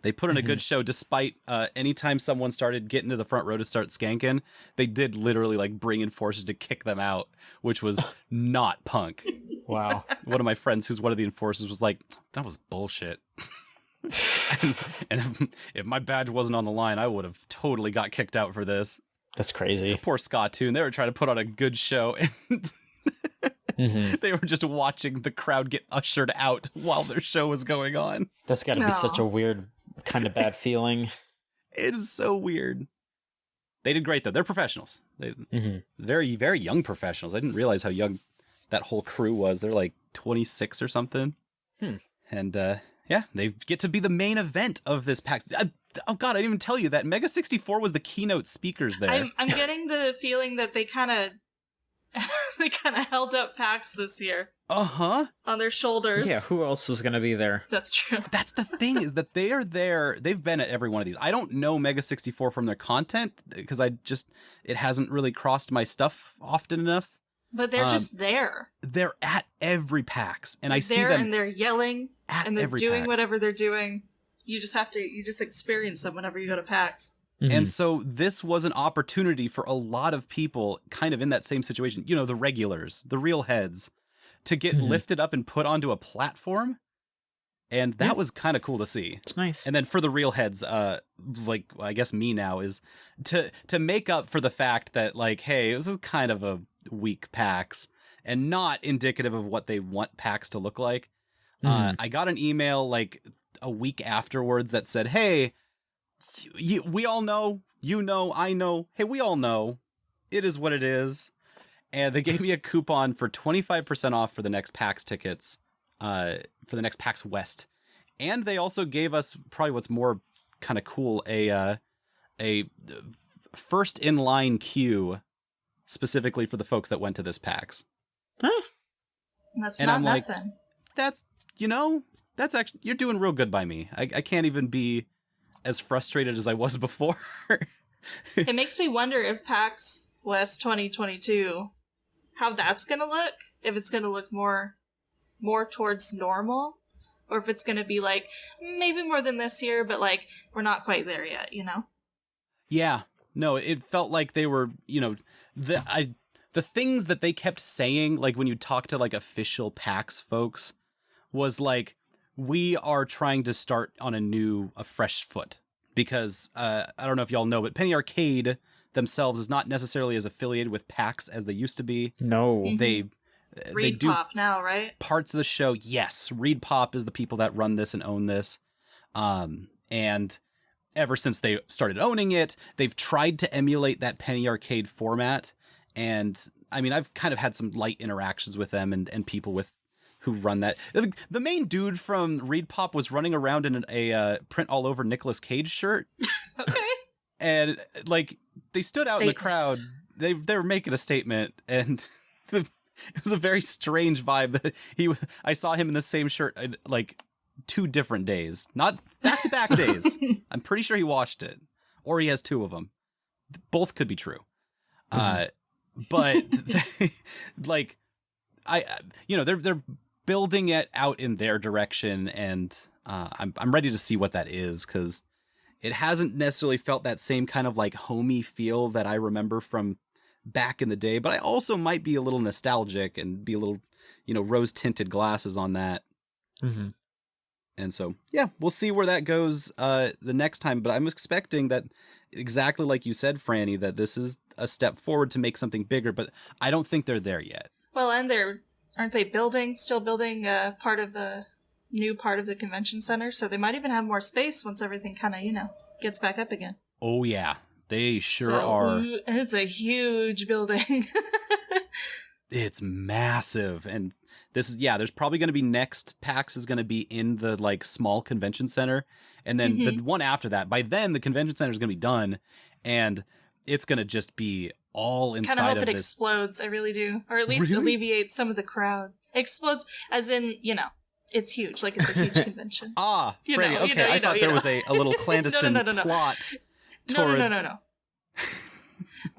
They put in a good show despite anytime someone started getting to the front row to start skanking, they did literally like bring in forces to kick them out, which was not punk. Wow. One of my friends who's one of the enforcers was like, that was bullshit. and if my badge wasn't on the line, I would have totally got kicked out for this. That's crazy. Poor Skatoon. They were trying to put on a good show and they were just watching the crowd get ushered out while their show was going on. That's got to be such a weird, kind of bad feeling. It is so weird. They did great, though. They're professionals. They very, very young professionals. I didn't realize how young that whole crew was. They're like 26 or something. And yeah, they get to be the main event of this PAX. Oh God, I didn't even tell you that Mega 64 was the keynote speakers there. I'm getting the feeling that they kind of held up PAX this year. On their shoulders. Yeah, who else was going to be there? That's true. That's the thing, is that they are there. They've been at every one of these. I don't know Mega 64 from their content because it hasn't really crossed my stuff often enough. But they're just there. They're at every PAX, and they're I see them. And they're yelling, and they're doing PAX. Whatever they're doing. You just experience them whenever you go to PAX. And so this was an opportunity for a lot of people kind of in that same situation. You know, the regulars, the real heads, to get lifted up and put onto a platform. And that was kind of cool to see. It's nice. And then for the real heads, like I guess me now, is to make up for the fact that, like, hey, this is kind of a weak PAX and not indicative of what they want PAX to look like. I got an email like a week afterwards that said, hey, we all know, you know, I know, hey, we all know, it is what it is. And they gave me a coupon for 25% off for the next PAX tickets. For the next PAX West, and they also gave us probably what's more kind of cool, a first in line queue specifically for the folks that went to this PAX. Huh? That's and not I'm nothing. like, that's actually, you're doing real good by me. I can't even be as frustrated as I was before. It makes me wonder if PAX West 2022, how that's gonna look. If it's gonna look more towards normal, or if it's going to be like maybe more than this year, but like we're not quite there yet, you know? Yeah, no, it felt like they were, the things that they kept saying, like when you talk to like official PAX folks, was like, we are trying to start on a fresh foot, because I don't know if y'all know, but Penny Arcade themselves is not necessarily as affiliated with PAX as they used to be. No. They Reed do Pop now, right? parts of the show. Yes, Reed Pop is the people that run this and own this. And ever since they started owning it, they've tried to emulate that Penny Arcade format. And I mean, I've kind of had some light interactions with them and people who run that. The main dude from Reed Pop was running around in a print all over Nicolas Cage shirt. Okay. And like, they stood out in the crowd. They were making a statement, and it was a very strange vibe that I saw him in the same shirt like 2 different days, not back-to-back days. I'm pretty sure he watched it, or he has 2 of them. Both could be true. But like, they're building it out in their direction, and I'm ready to see what that is, because it hasn't necessarily felt that same kind of like homey feel that I remember from back in the day, but I also might be a little nostalgic and be a little, rose tinted glasses on that. Mm-hmm. And so, yeah, we'll see where that goes the next time. But I'm expecting that, exactly like you said, Franny, that this is a step forward to make something bigger, but I don't think they're there yet. Well, and aren't they still building part of the new part of the convention center? So they might even have more space once everything kind of, gets back up again. Oh, yeah. They sure are. It's a huge building. It's massive. And there's probably going to be next PAX is going to be in the like small convention center. And then the one after that, by then the convention center is going to be done. And it's going to just be all inside of this. Kind of hope it explodes. I really do. Or at least alleviate some of the crowd. Explodes as in, it's huge. Like it's a huge convention. Freddie, okay. I thought there was a little clandestine plot. No.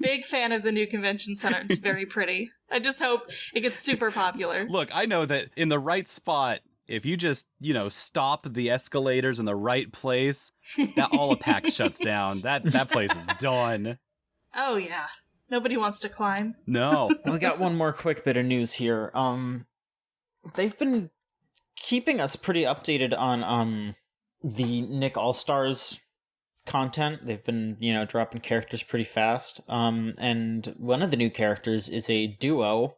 Big fan of the new convention center. It's very pretty. I just hope it gets super popular. Look, I know that in the right spot, if you just, stop the escalators in the right place, that all of PAX shuts down. That place is done. Oh, yeah. Nobody wants to climb. No. We got one more quick bit of news here. They've been keeping us pretty updated on the Nick All-Stars content. They've been, dropping characters pretty fast. And one of the new characters is a duo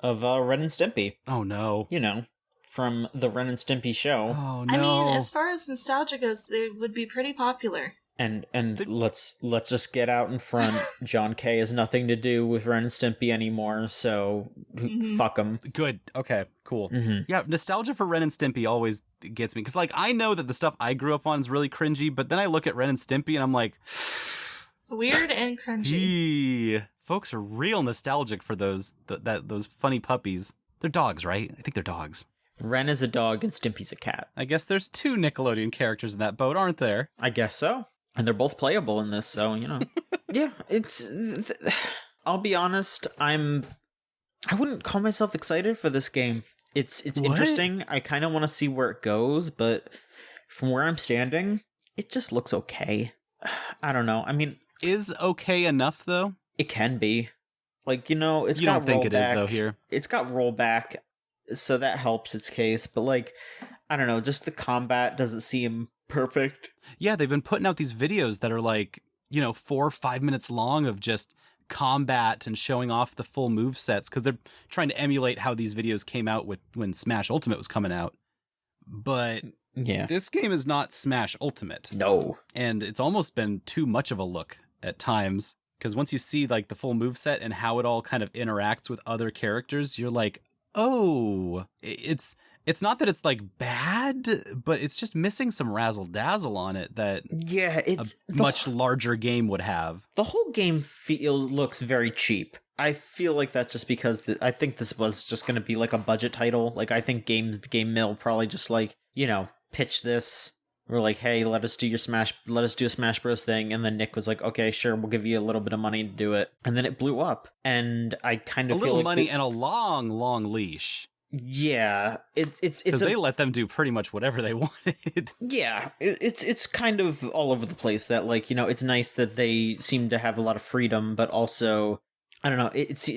of Ren and Stimpy. Oh no. From the Ren and Stimpy show. Oh no. I mean, as far as nostalgia goes, they would be pretty popular. And let's just get out in front. John K has nothing to do with Ren and Stimpy anymore, so fuck him. Good. Okay, cool. Mm-hmm. Yeah, nostalgia for Ren and Stimpy always gets me, because like I know that the stuff I grew up on is really cringy, but then I look at Ren and Stimpy and I'm like, weird and cringy. Gee, folks are real nostalgic for those funny puppies. They're dogs, right? I think they're dogs. Ren is a dog and Stimpy's a cat. I guess there's 2 Nickelodeon characters in that boat, aren't there? I guess so. And they're both playable in this, so, Yeah, I'll be honest, I wouldn't call myself excited for this game. It's interesting. I kind of want to see where it goes, but from where I'm standing, it just looks okay. I don't know. I mean... Is okay enough, though? It can be. Like, it's got rollback. You don't think it is, though, here? It's got rollback so that helps its case. But like, I don't know, just the combat doesn't seem perfect. Yeah, they've been putting out these videos that are like, 4 or 5 minutes long of just combat and showing off the full move sets because they're trying to emulate how these videos came out with when Smash Ultimate was coming out. But Yeah. this game is not Smash Ultimate. No. And it's almost been too much of a look at times because once you see like the full move set and how it all kind of interacts with other characters, you're like, oh, it's not that it's like bad, but it's just missing some razzle dazzle on it that it's a much larger game would have. The whole game looks very cheap. I feel like that's just because I think this was just going to be like a budget title. Like I think Game Mill probably just like, pitch this. We're like, hey, let us do a Smash Bros thing. And then Nick was like, okay, sure, we'll give you a little bit of money to do it. And then it blew up. And I kind of feel little like money and a long leash. Yeah, it's because they let them do pretty much whatever they wanted. Yeah, it's kind of all over the place. That like it's nice that they seem to have a lot of freedom, but also I don't know. It's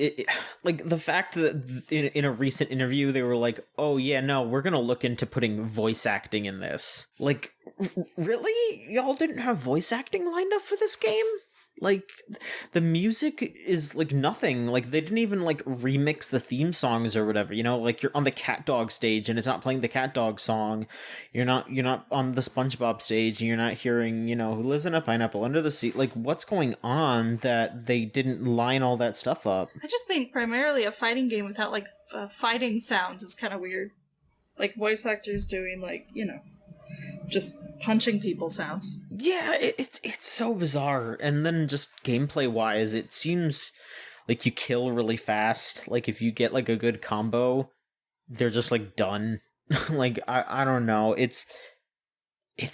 like the fact that in a recent interview they were like, "Oh yeah, no, we're gonna look into putting voice acting in this." Like, really, y'all didn't have voice acting lined up for this game? Like, the music is like nothing. Like, they didn't even like remix the theme songs or whatever. Like you're on the Cat Dog stage and it's not playing the Cat Dog song. You're not on the SpongeBob stage and you're not hearing who lives in a pineapple under the sea. Like, what's going on that they didn't line all that stuff up? I just think primarily a fighting game without like fighting sounds is kind of weird. Like voice actors doing like just punching people sounds. Yeah, it's so bizarre. And then just gameplay wise, it seems like you kill really fast. Like if you get like a good combo, they're just like done. Like I don't know. It's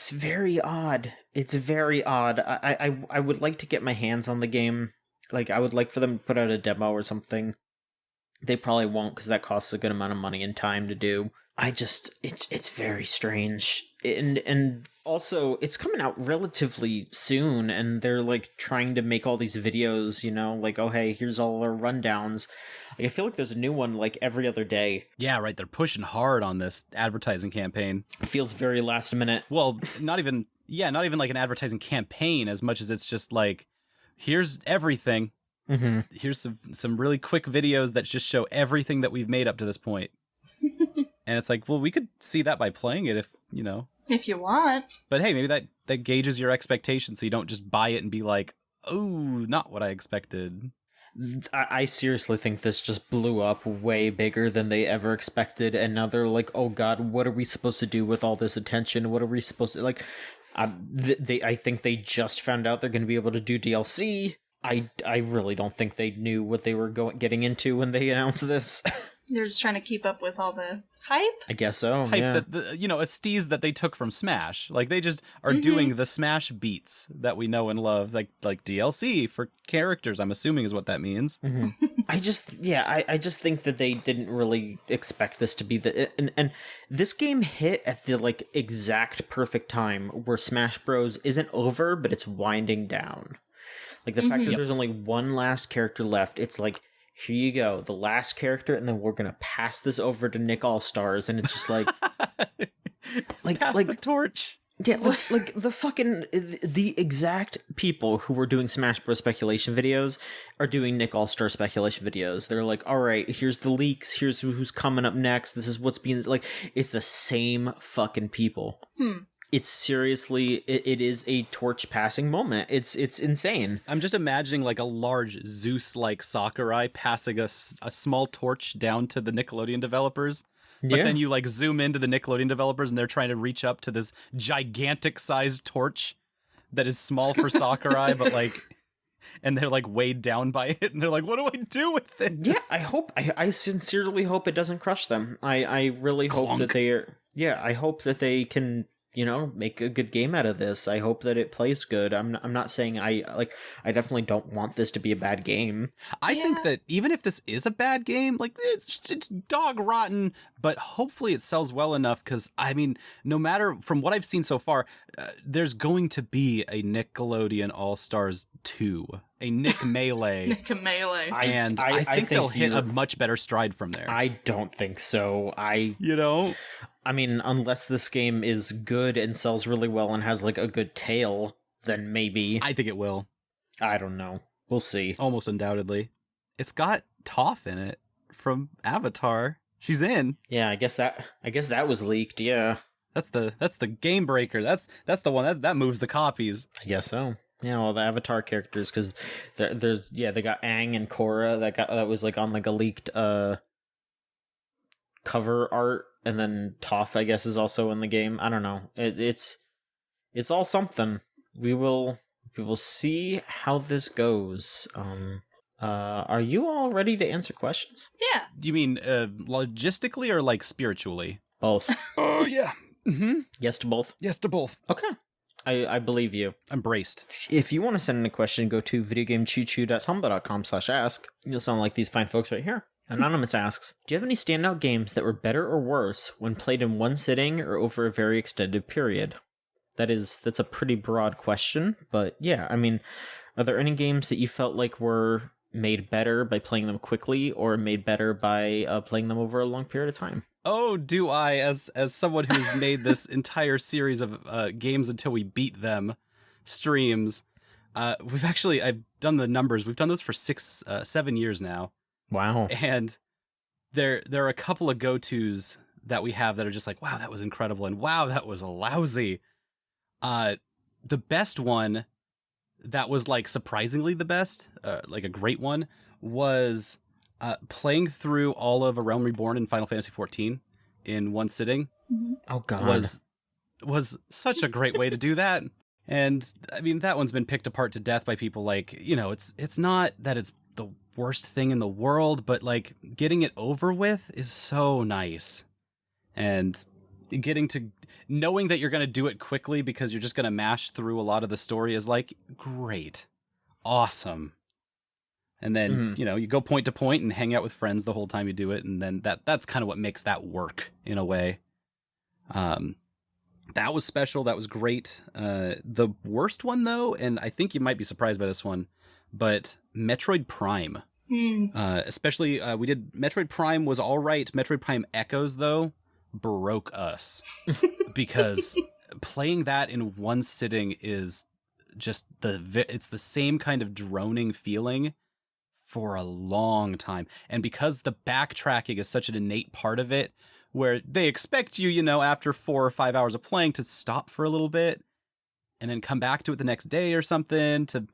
very odd. It's very odd. I would like to get my hands on the game. Like I would like for them to put out a demo or something. They probably won't because that costs a good amount of money and time to do. It's very strange. And also it's coming out relatively soon and they're like trying to make all these videos, like, oh hey, here's all our rundowns. Like I feel like there's a new one like every other day. Yeah, right. They're pushing hard on this advertising campaign. It feels very last minute. Well, not even like an advertising campaign as much as it's just like, here's everything. Mm-hmm. Here's some really quick videos that just show everything that we've made up to this point. And it's like, well, we could see that by playing it if you want. But hey, maybe that gauges your expectations so you don't just buy it and be like, oh, not what I expected. I seriously think this just blew up way bigger than they ever expected. And now they're like, oh God, what are we supposed to do with all this attention? What are we supposed to like? I think they just found out they're going to be able to do DLC. I really don't think they knew what they were getting into when they announced this. They're just trying to keep up with all the hype? I guess so. Hype yeah. that a steez that they took from Smash. Like they just are doing the Smash beats that we know and love, like DLC for characters. I'm assuming is what that means. Mm-hmm. I just think that they didn't really expect this to be and this game hit at the like exact perfect time where Smash Bros isn't over, but it's winding down. Like the fact that there's only one last character left, it's like, here you go, the last character, and then we're gonna pass this over to Nick All-Stars, and it's just like, pass the torch. Yeah, like the fucking the exact people who were doing Smash Bros speculation videos are doing Nick All-Star speculation videos. They're like, all right, here's the leaks, here's who's coming up next. This is what's being like. It's the same fucking people. It's seriously, it is a torch passing moment. It's insane. I'm just imagining like a large Zeus-like Sakurai passing a small torch down to the Nickelodeon developers. But then you like zoom into the Nickelodeon developers and they're trying to reach up to this gigantic sized torch that is small for Sakurai, but like, and they're like weighed down by it. And they're like, what do I do with this? Yeah, I sincerely hope it doesn't crush them. I really hope that they are, I hope that they can make a good game out of this. I hope that it plays good. I'm not saying I definitely don't want this to be a bad game. I think that even if this is a bad game, like it's dog rotten, but hopefully it sells well enough. Because I mean, no matter from what I've seen so far, there's going to be a Nickelodeon All Stars 2, a Nick Melee, Melee, and I think they'll hit a much better stride from there. I don't think so. I mean, unless this game is good and sells really well and has like a good tale, then maybe. I think it will. I don't know. We'll see. Almost undoubtedly. It's got Toph in it from Avatar. She's in. Yeah, I guess that was leaked. Yeah. That's the game breaker. That's the one that moves the copies. I guess so. Yeah, all the Avatar characters, because there's they got Aang and Korra that was like on like a leaked cover art, and then Toph, I guess, is also in the game. I don't know. It's all something. We will see how this goes. Are you all ready to answer questions? Yeah. Do you mean logistically or like spiritually? Both. Oh yeah. Mm-hmm. Yes to both. Yes to both. Okay. I believe you. I'm braced. If you want to send in a question, go to videogamechoochoo.tumblr.com/ask. You'll sound like these fine folks right here. Anonymous asks, do you have any standout games that were better or worse when played in one sitting or over a very extended period? That's a pretty broad question, but yeah, I mean, are there any games that you felt like were made better by playing them quickly or made better by playing them over a long period of time? Oh, do I, as someone who's made this entire series of games until we beat them streams, I've done the numbers. We've done those for 7 years now. Wow. And there are a couple of go-tos that we have that are just like, wow, that was incredible, and wow, that was lousy. The best one that was like surprisingly the best, like a great one, was playing through all of A Realm Reborn in Final Fantasy XIV in one sitting. Mm-hmm. Oh god. Was such a great way to do that. And I mean, that one's been picked apart to death by people. Like, it's not that it's the worst thing in the world, but like getting it over with is so nice. And knowing that you're going to do it quickly because you're just going to mash through a lot of the story is like, great, awesome. And then, you go point to point and hang out with friends the whole time you do it. And then that's kind of what makes that work in a way. That was special. That was great. The worst one though, and I think you might be surprised by this one, but Metroid Prime. Especially, we did Metroid Prime was all right. Metroid Prime Echoes though broke us because playing that in one sitting is just it's the same kind of droning feeling for a long time. And because the backtracking is such an innate part of it, where they expect you, after 4 or 5 hours of playing to stop for a little bit and then come back to it the next day or something to,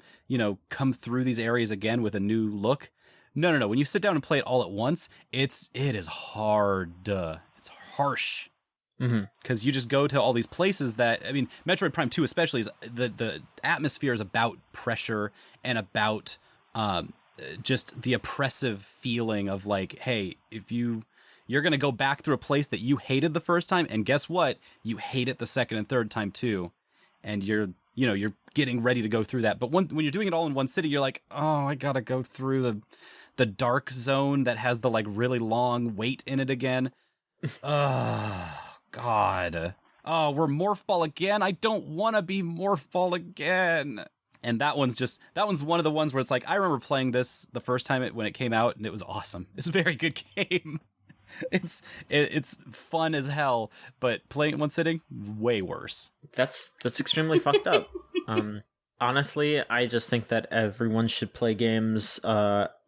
come through these areas again with a new look. No. When you sit down and play it all at once, it is hard. It's harsh. Because you just go to all these places that, I mean, Metroid Prime 2 especially, is the atmosphere is about pressure and about just the oppressive feeling of like, hey, if you're going to go back through a place that you hated the first time, and guess what? You hate it the second and third time too. And you're getting ready to go through that. But when you're doing it all in one city, you're like, oh, I got to go through the dark zone that has the like really long wait in it again. Oh, God. Oh, we're Morph Ball again? I don't want to be Morph Ball again. And that one's one of the ones where it's like, I remember playing this the first time when it came out, and it was awesome. It's a very good game. It's fun as hell, but playing it in one sitting, way worse. That's extremely fucked up. Honestly, I just think that everyone should play games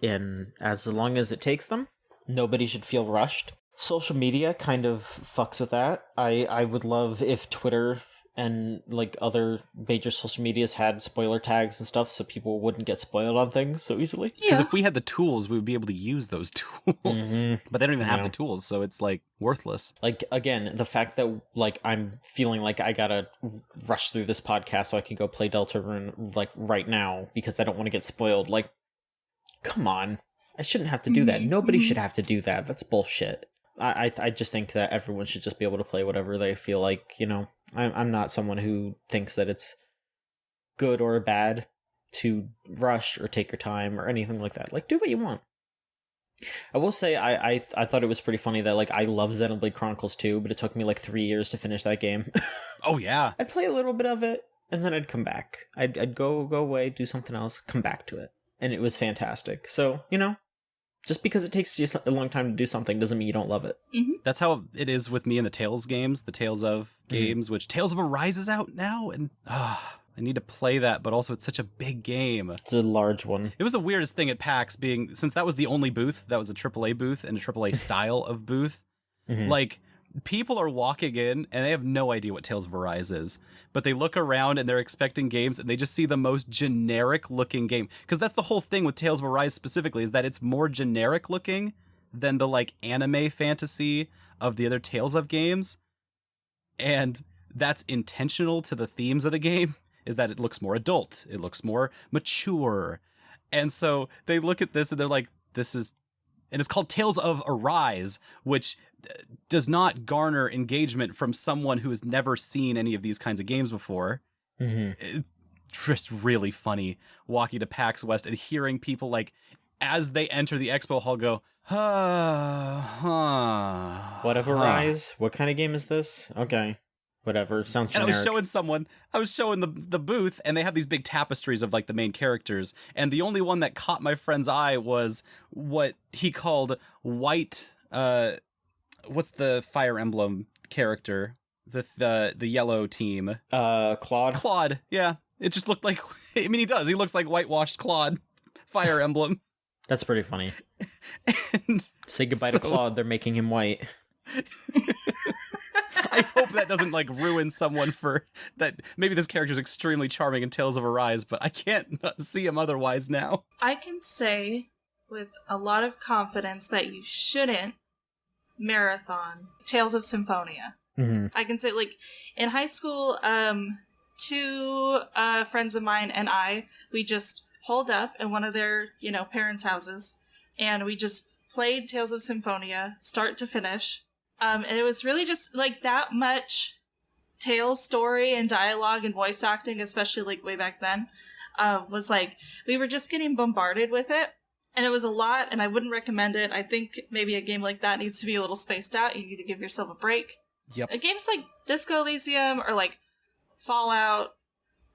in as long as it takes them. Nobody should feel rushed. Social media kind of fucks with that. I would love if Twitter and like other major social medias had spoiler tags and stuff so people wouldn't get spoiled on things so easily. Because if we had the tools, we would be able to use those tools. But they don't even have the tools, so it's like worthless. Like, again, the fact that like I'm feeling like I gotta rush through this podcast so I can go play Deltarune like right now because I don't want to get spoiled. Like, come on. I shouldn't have to do that. Nobody should have to do that. That's bullshit. I just think that everyone should just be able to play whatever they feel like, you know. I'm not someone who thinks that it's good or bad to rush or take your time or anything like that. Like, do what you want. I will say I thought it was pretty funny that, like, I love Xenoblade Chronicles 2, but it took me like 3 years to finish that game. Oh yeah. I'd play a little bit of it, and then I'd come back. I'd go away, do something else, come back to it. And it was fantastic. So, you know, just because it takes you a long time to do something doesn't mean you don't love it. Mm-hmm. That's how it is with me in the Tales games, the Tales of games, which Tales of Arise is out now, and I need to play that, but also it's such a big game. It's a large one. It was the weirdest thing at PAX being, since that was the only booth, that was a AAA booth and a AAA style of booth. Mhm. Like, people are walking in and they have no idea what Tales of Arise is, but they look around and they're expecting games and they just see the most generic looking game. Because that's the whole thing with Tales of Arise specifically, is that it's more generic looking than the, like, anime fantasy of the other Tales of games. And that's intentional to the themes of the game, is that it looks more adult, it looks more mature. And so they look at this and they're like, this is, and it's called Tales of Arise, which does not garner engagement from someone who has never seen any of these kinds of games before. Mhm. It's just really funny walking to PAX West and hearing people, like, as they enter the expo hall, go, What of Arise? What kind of game is this? Okay. Whatever. Sounds And generic. I was showing the booth, and they have these big tapestries of, like, the main characters, and the only one that caught my friend's eye was what he called white, what's the Fire Emblem character? The yellow team. Claude. Claude, yeah. It just looked like, I mean, he does. He looks like whitewashed Claude, Fire Emblem. That's pretty funny. And Say goodbye to Claude. They're making him white. I hope that doesn't, like, ruin someone for that. Maybe this character is extremely charming in Tales of Arise, but I can't see him otherwise now. I can say with a lot of confidence that you shouldn't marathon Tales of Symphonia. Mm-hmm. I can say, like, in high school, two friends of mine and we just holed up in one of their, parents' houses, and we just played Tales of Symphonia, start to finish. And it was really just, like, that much Tales story and dialogue and voice acting, especially, like, way back then, was, like, we were just getting bombarded with it. And it was a lot, and I wouldn't recommend it. I think maybe a game like that needs to be a little spaced out. You need to give yourself a break. Yep. Games like Disco Elysium or, like, Fallout,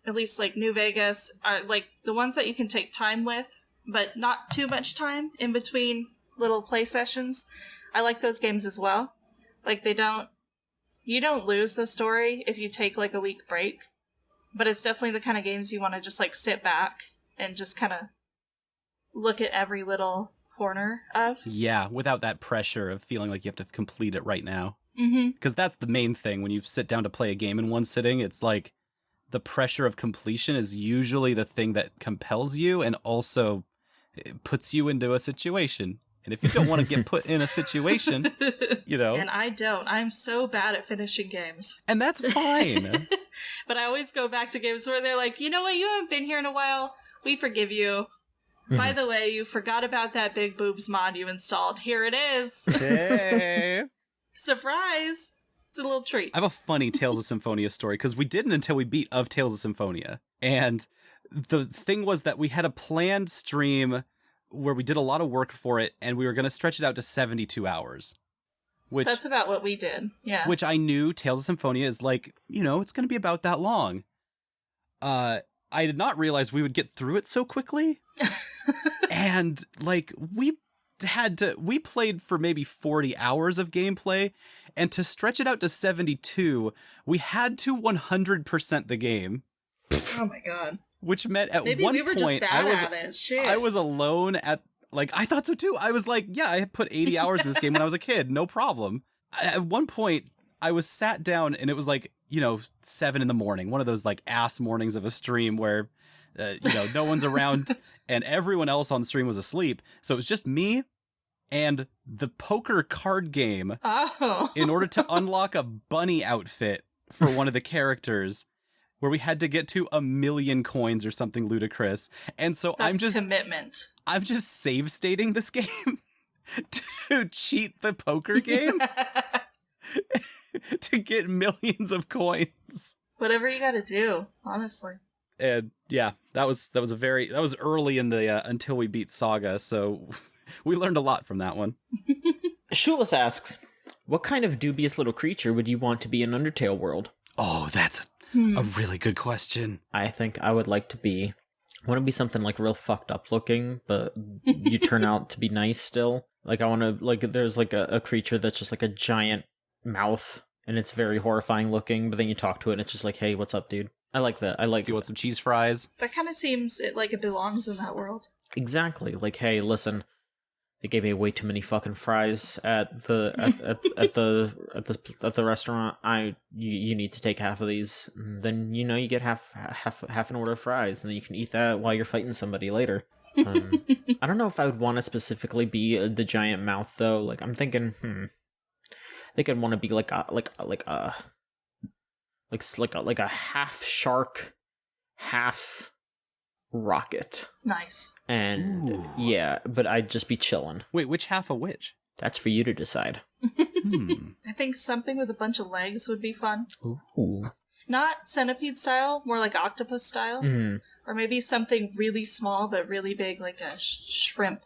at least, like, New Vegas, are, like, the ones that you can take time with, but not too much time in between little play sessions. I like those games as well. Like, you don't lose the story if you take, like, a week break, but it's definitely the kind of games you want to just, like, sit back and just kind of look at every little corner of. Yeah, without that pressure of feeling like you have to complete it right now. Mm-hmm. Because that's the main thing when you sit down to play a game in one sitting. It's like the pressure of completion is usually the thing that compels you and also it puts you into a situation. And if you don't want to get put in a situation, And I don't. I'm so bad at finishing games. And that's fine. But I always go back to games where they're like, you know what, you haven't been here in a while. We forgive you. By the way, you forgot about that big boobs mod you installed. Here it is. Hey. Surprise. It's a little treat. I have a funny Tales of Symphonia story, because we didn't until we beat of Tales of Symphonia. And the thing was that we had a planned stream where we did a lot of work for it, and we were going to stretch it out to 72 hours. That's about what we did, yeah. Which I knew Tales of Symphonia is like, it's going to be about that long. I did not realize we would get through it so quickly. And, like, we played for maybe 40 hours of gameplay, and to stretch it out to 72, we had to 100% the game. Oh my god. Which meant at maybe one we were point, just bad at it. Shit. I was alone at, like, I thought so too. I was like, yeah, I put 80 hours in this game when I was a kid, no problem. At one point, I was sat down and it was like, 7 in the morning, one of those, like, ass mornings of a stream where, no one's around and everyone else on the stream was asleep. So it was just me and the poker card game in order to unlock a bunny outfit for one of the characters, where we had to get to 1 million coins or something ludicrous. And so That's commitment. I'm just save stating this game to cheat the poker game to get millions of coins. Whatever you gotta do, honestly. And yeah, that was early in the until we beat Saga, so we learned a lot from that one. Shulis asks, what kind of dubious little creature would you want to be in Undertale world? Oh, that's a really good question. I think I would like to be... I want to be something like real fucked up looking, but you turn out to be nice still. Like I want to, like there's like a creature that's just like a giant mouth and it's very horrifying looking, but then you talk to it and it's just like, hey, what's up, dude? I like that. I like. Do you want some cheese fries? That kind of seems like it belongs in that world. Exactly. Like, hey, listen, they gave me way too many fucking fries at the at the restaurant. You need to take half of these. And then you get half an order of fries, and then you can eat that while you're fighting somebody later. I don't know if I would want to specifically be the giant mouth though. Like I'm thinking, I think I'd want to be like a half shark, half rocket. Nice. And yeah, but I'd just be chilling. Wait, which half of which? That's for you to decide. I think something with a bunch of legs would be fun. Ooh. Not centipede style, more like octopus style. Mm-hmm. Or maybe something really small but really big, like a shrimp.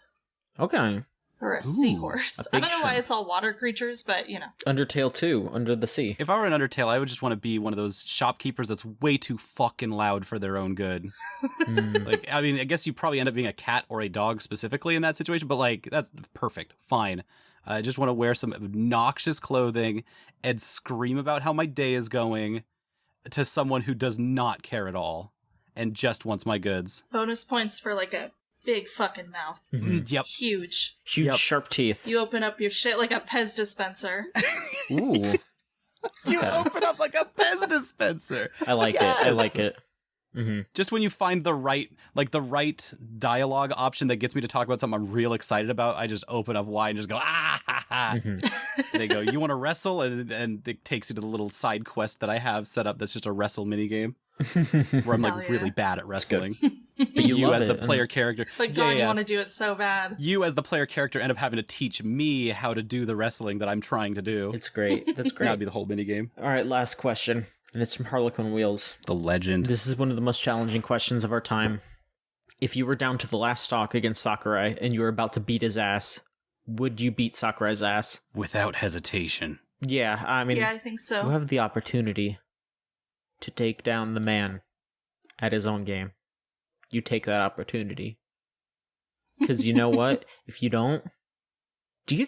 Okay. Or a seahorse. I don't know why it's all water creatures, but Undertale 2, Under the Sea. If I were in Undertale, I would just want to be one of those shopkeepers that's way too fucking loud for their own good. Like, I mean, I guess you probably end up being a cat or a dog specifically in that situation, but like, that's perfect. Fine. I just want to wear some obnoxious clothing and scream about how my day is going to someone who does not care at all and just wants my goods. Bonus points for like a big fucking mouth. Yep. Huge. Sharp teeth. You open up your shit like a Pez dispenser. Ooh. You open up like a Pez dispenser. I like it. I like it. Mm-hmm. Just when you find the right dialogue option that gets me to talk about something I'm real excited about, I just open up wide and just go, ah, ha, ha. Mm-hmm. They go, you want to wrestle? And it takes you to the little side quest that I have set up that's just a wrestle minigame. Where I'm like really bad at wrestling. But you as love the it. player character. Like, God, you want to do it so bad. You as the player character end up having to teach me how to do the wrestling that I'm trying to do. It's great. That's great. That'd be the whole minigame. All right, last question. And it's from Harlequin Wheels. The legend. This is one of the most challenging questions of our time. If you were down to the last stock against Sakurai and you were about to beat his ass, would you beat Sakurai's ass? Without hesitation. Yeah, I mean... Yeah, I think so. You have the opportunity to take down the man at his own game. You take that opportunity. Because you know what? If you don't... He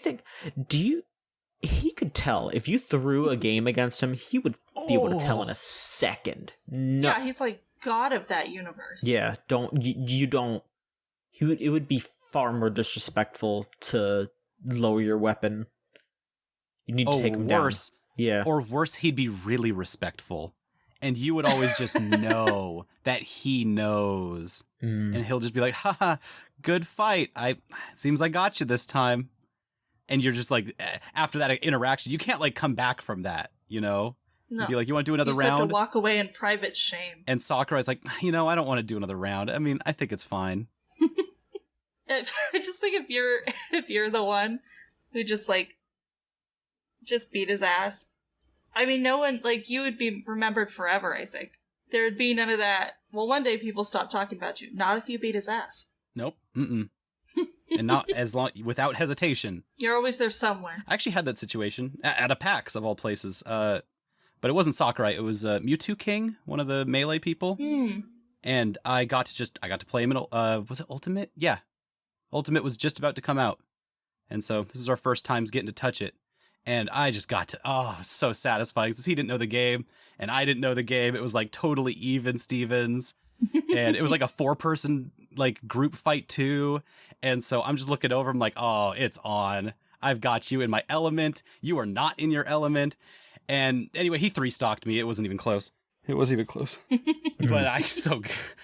could tell. If you threw a game against him, he would be able to tell in a second. No. Yeah, he's like god of that universe. Yeah, it would be far more disrespectful to lower your weapon. You need to take him down. Yeah. Or worse, he'd be really respectful. And you would always just know that he knows. And he'll just be like, haha, good fight. Seems I got you this time. And you're just like, after that interaction, you can't like come back from that, No. You'd be like, you want to do another round? You have to walk away in private shame. And Sakurai's like, I don't want to do another round. I mean, I think it's fine. I just think if you're the one who just beat his ass, I mean, no one, you would be remembered forever, I think. There would be none of that. Well, one day people stop talking about you. Not if you beat his ass. Nope. Mm-mm. And not as long, without hesitation. You're always there somewhere. I actually had that situation at a PAX of all places. But it wasn't Sakurai. It was Mewtwo King, one of the Melee people. And I got to play him in, was it Ultimate? Yeah. Ultimate was just about to come out. And so this is our first times getting to touch it. And I just got to, it was so satisfying since he didn't know the game and I didn't know the game. It was like totally even Stevens. And it was like a 4-person group fight too. And so I'm just looking over. I'm like, oh, it's on. I've got you in my element. You are not in your element. And anyway, he 3-stocked me. It wasn't even close. But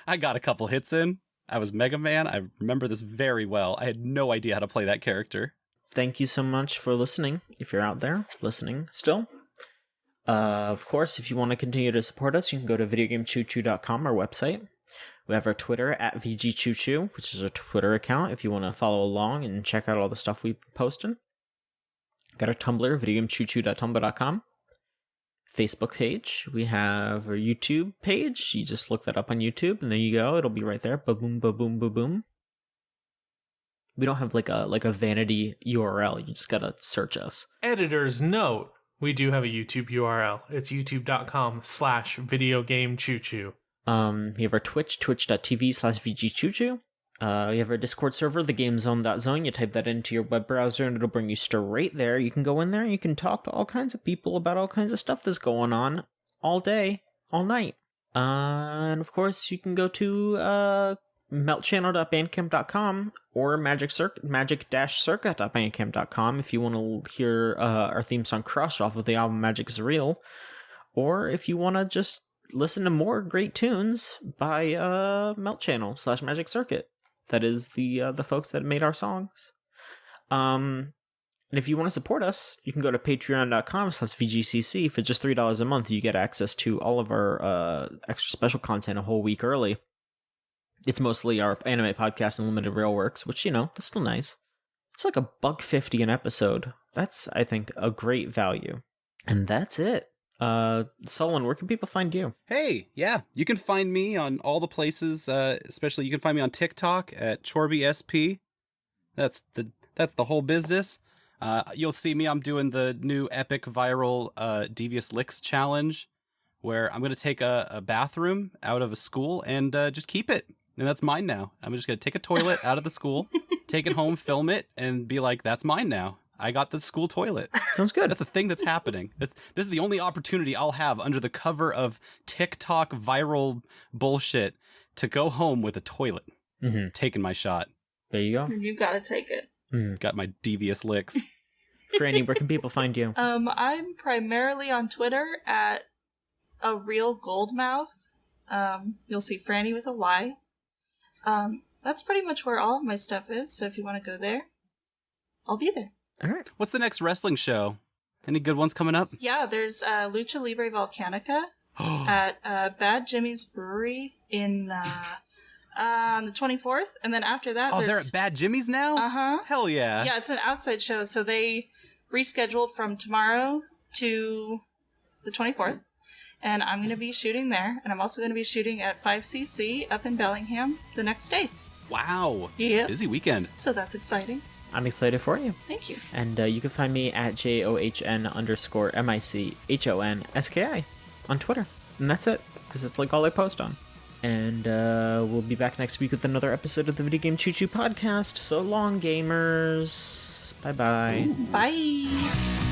I got a couple hits in. I was Mega Man. I remember this very well. I had no idea how to play that character. Thank you so much for listening. If you're out there listening still. Of course, if you want to continue to support us, you can go to videogamechoochoo.com, our website. We have our Twitter at VGCC, which is our Twitter account if you want to follow along and check out all the stuff we've been posting. Got our Tumblr, videogamechoochoo.tumblr.com. Facebook page. We have our YouTube page. You just look that up on YouTube, and there you go. It'll be right there. Ba-boom, ba-boom, ba-boom. We don't have like a vanity URL. You just gotta search us. Editor's note: we do have a YouTube URL. It's youtube.com/videogamechoochoo. We have our Twitch, twitch.tv/VGChoochoo. We have our Discord server, thegamezone.zone. You type that into your web browser and it'll bring you straight there. You can go in there and you can talk to all kinds of people about all kinds of stuff that's going on all day, all night. And of course, you can go to meltchannel.bandcamp.com or magic-circuit.bandcamp.com if you want to hear our theme song Crush off of the album Magic is Real, or if you want to just listen to more great tunes by Melt Channel /Magic Circuit. That is the folks that made our songs. And if you want to support us, you can go to patreon.com/VGCC. For just $3 a month, you get access to all of our extra special content a whole week early. It's mostly our anime podcast and limited rail works, which, that's still nice. It's like $1.50 an episode. That's, I think, a great value. And that's it. Solon, where can people find you? Hey, yeah, you can find me on all the places, especially you can find me on TikTok at ChorbySP. That's the whole business. You'll see me, I'm doing the new epic viral Devious Licks challenge, where I'm going to take a bathroom out of a school and just keep it. And that's mine now. I'm just going to take a toilet out of the school, take it home, film it, and be like, that's mine now. I got the school toilet. Sounds good. That's a thing that's happening. This is the only opportunity I'll have under the cover of TikTok viral bullshit to go home with a toilet. Mm-hmm. Taking my shot. There you go. And you gotta take it. Got my devious licks. Franny, where can people find you? I'm primarily on Twitter at a real goldmouth. You'll see Franny with a Y. That's pretty much where all of my stuff is, so if you want to go there, I'll be there. All right. What's the next wrestling show? Any good ones coming up? Yeah, there's Lucha Libre Volcanica at Bad Jimmy's Brewery on the 24th, and then after that, they're at Bad Jimmy's now? Uh-huh. Hell yeah. Yeah, it's an outside show, so they rescheduled from tomorrow to the 24th, and I'm going to be shooting there, and I'm also going to be shooting at 5cc up in Bellingham the next day. Wow. Yeah. Busy weekend. So that's exciting. I'm excited for you. Thank you. And you can find me at JOHN_MICHONSKI on Twitter. And that's it, because it's like all I post on. And we'll be back next week with another episode of the Video Game Choo Choo podcast. So long, gamers. Bye-bye. Bye.